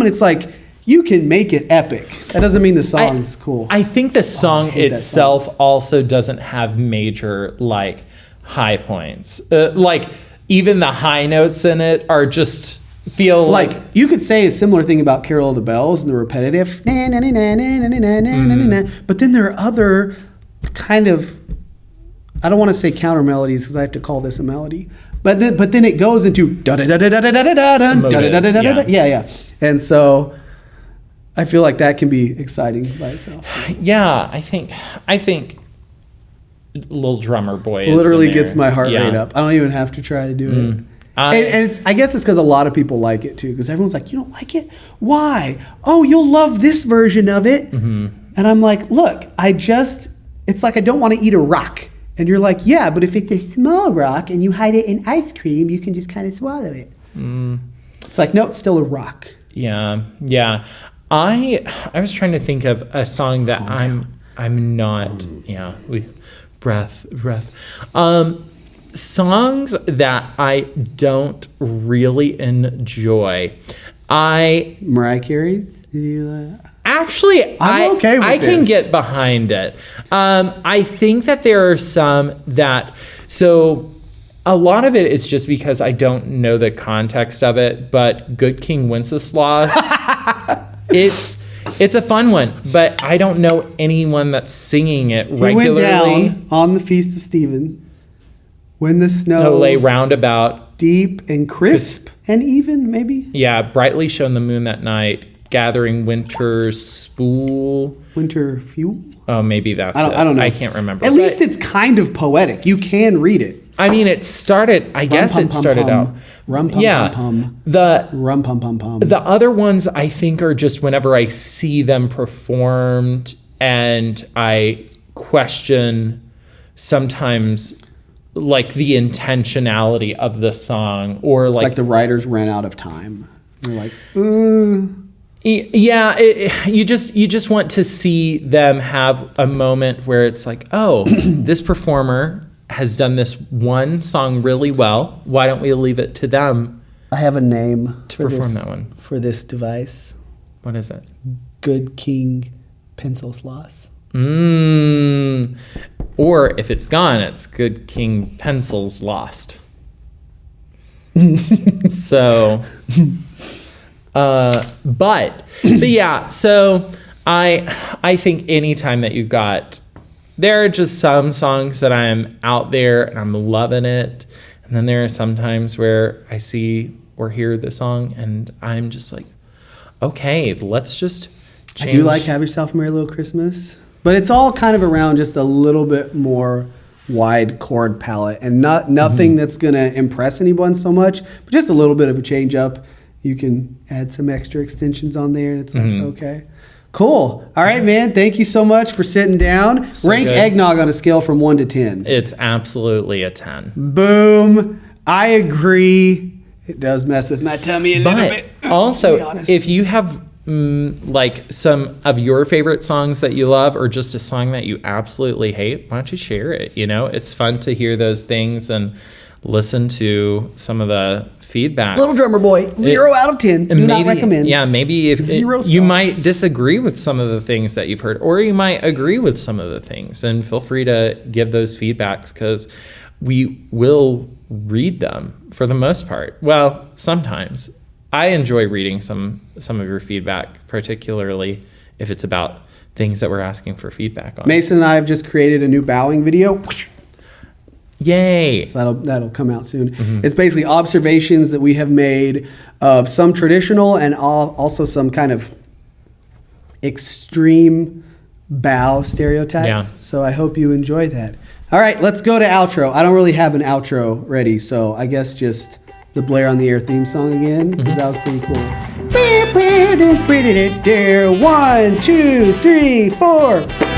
it's like, you can make it epic. That doesn't mean the song's cool. I think the song itself also doesn't have major like high points. Like even the high notes in it are just feel like you could say a similar thing about Carol of the Bells and the repetitive but then there are other kind of, I don't want to say counter melodies because I have to call this a melody, but then it goes into and so I feel like that can be exciting by itself. Yeah, I think Little Drummer Boy literally gets my heart rate up. I don't even have to try to do it. And I guess it's because a lot of people like it too, because everyone's like, you don't like it? Why? Oh, you'll love this version of it. And I'm like, look, it's like I don't want to eat a rock. And you're like, yeah, but if it's a small rock and you hide it in ice cream, you can just kind of swallow it. It's like, no, it's still a rock. Yeah. I was trying to think of a song that I'm not. Breath. Songs that I don't really enjoy. Mariah Carey's. Actually, I'm okay with I can this. get behind it. I think that there are some that. So a lot of it is just because I don't know the context of it. But Good King Wenceslas. It's a fun one, but I don't know anyone that's singing it regularly. He went down on the Feast of Stephen when the snow lay round about, deep and crisp and even, maybe. Yeah, brightly shone the moon that night, gathering winter's spool. Winter Fuel? Oh, maybe that's I don't know. I can't remember. At least it's kind of poetic. You can read it. I mean, it started, I guess it started out. Rum pum Yeah. pum pum. The Rum pum pum pum. The other ones I think are just whenever I see them performed and I question sometimes like the intentionality of the song or It's like the writers ran out of time. They're like, yeah, you just want to see them have a moment where it's like, oh, this performer has done this one song really well. Why don't we leave it to them I have a name to perform that one? for this device. What is it? Good King Pencil Sloss. Or if it's gone, it's Good King Pencils Lost. So, but yeah. So I think anytime that you've got, there are just some songs that I'm out there and I'm loving it, and then there are some times where I see or hear the song and I'm just like, okay, let's just change. I do like Have Yourself a Merry Little Christmas, but it's all kind of around just a little bit more wide chord palette and nothing that's going to impress anyone so much, but just a little bit of a change up. You can add some extra extensions on there and it's like, okay. Cool. All right, man. Thank you so much for sitting down. So Rank good. eggnog on a scale from 1 to 10. It's absolutely a 10. Boom. I agree. It does mess with my tummy a little bit. But also, to be honest. if you have like some of your favorite songs that you love or just a song that you absolutely hate, why don't you share it? You know, it's fun to hear those things and listen to some of the feedback. Little Drummer Boy, 0 out of 10. Do not recommend. Yeah, maybe if Zero you stars. might disagree with some of the things that you've heard, or you might agree with some of the things, and feel free to give those feedbacks because we will read them for the most part. Well, sometimes. I enjoy reading some of your feedback, particularly if it's about things that we're asking for feedback on. Mason and I have just created a new bowing video. Yay! So that'll come out soon. It's basically observations that we have made of some traditional and also some kind of extreme bow stereotypes. Yeah. So I hope you enjoy that. All right, let's go to outro. I don't really have an outro ready, so I guess just the Blair on the Air theme song again, because that was pretty cool. 1, 2, 3, 4.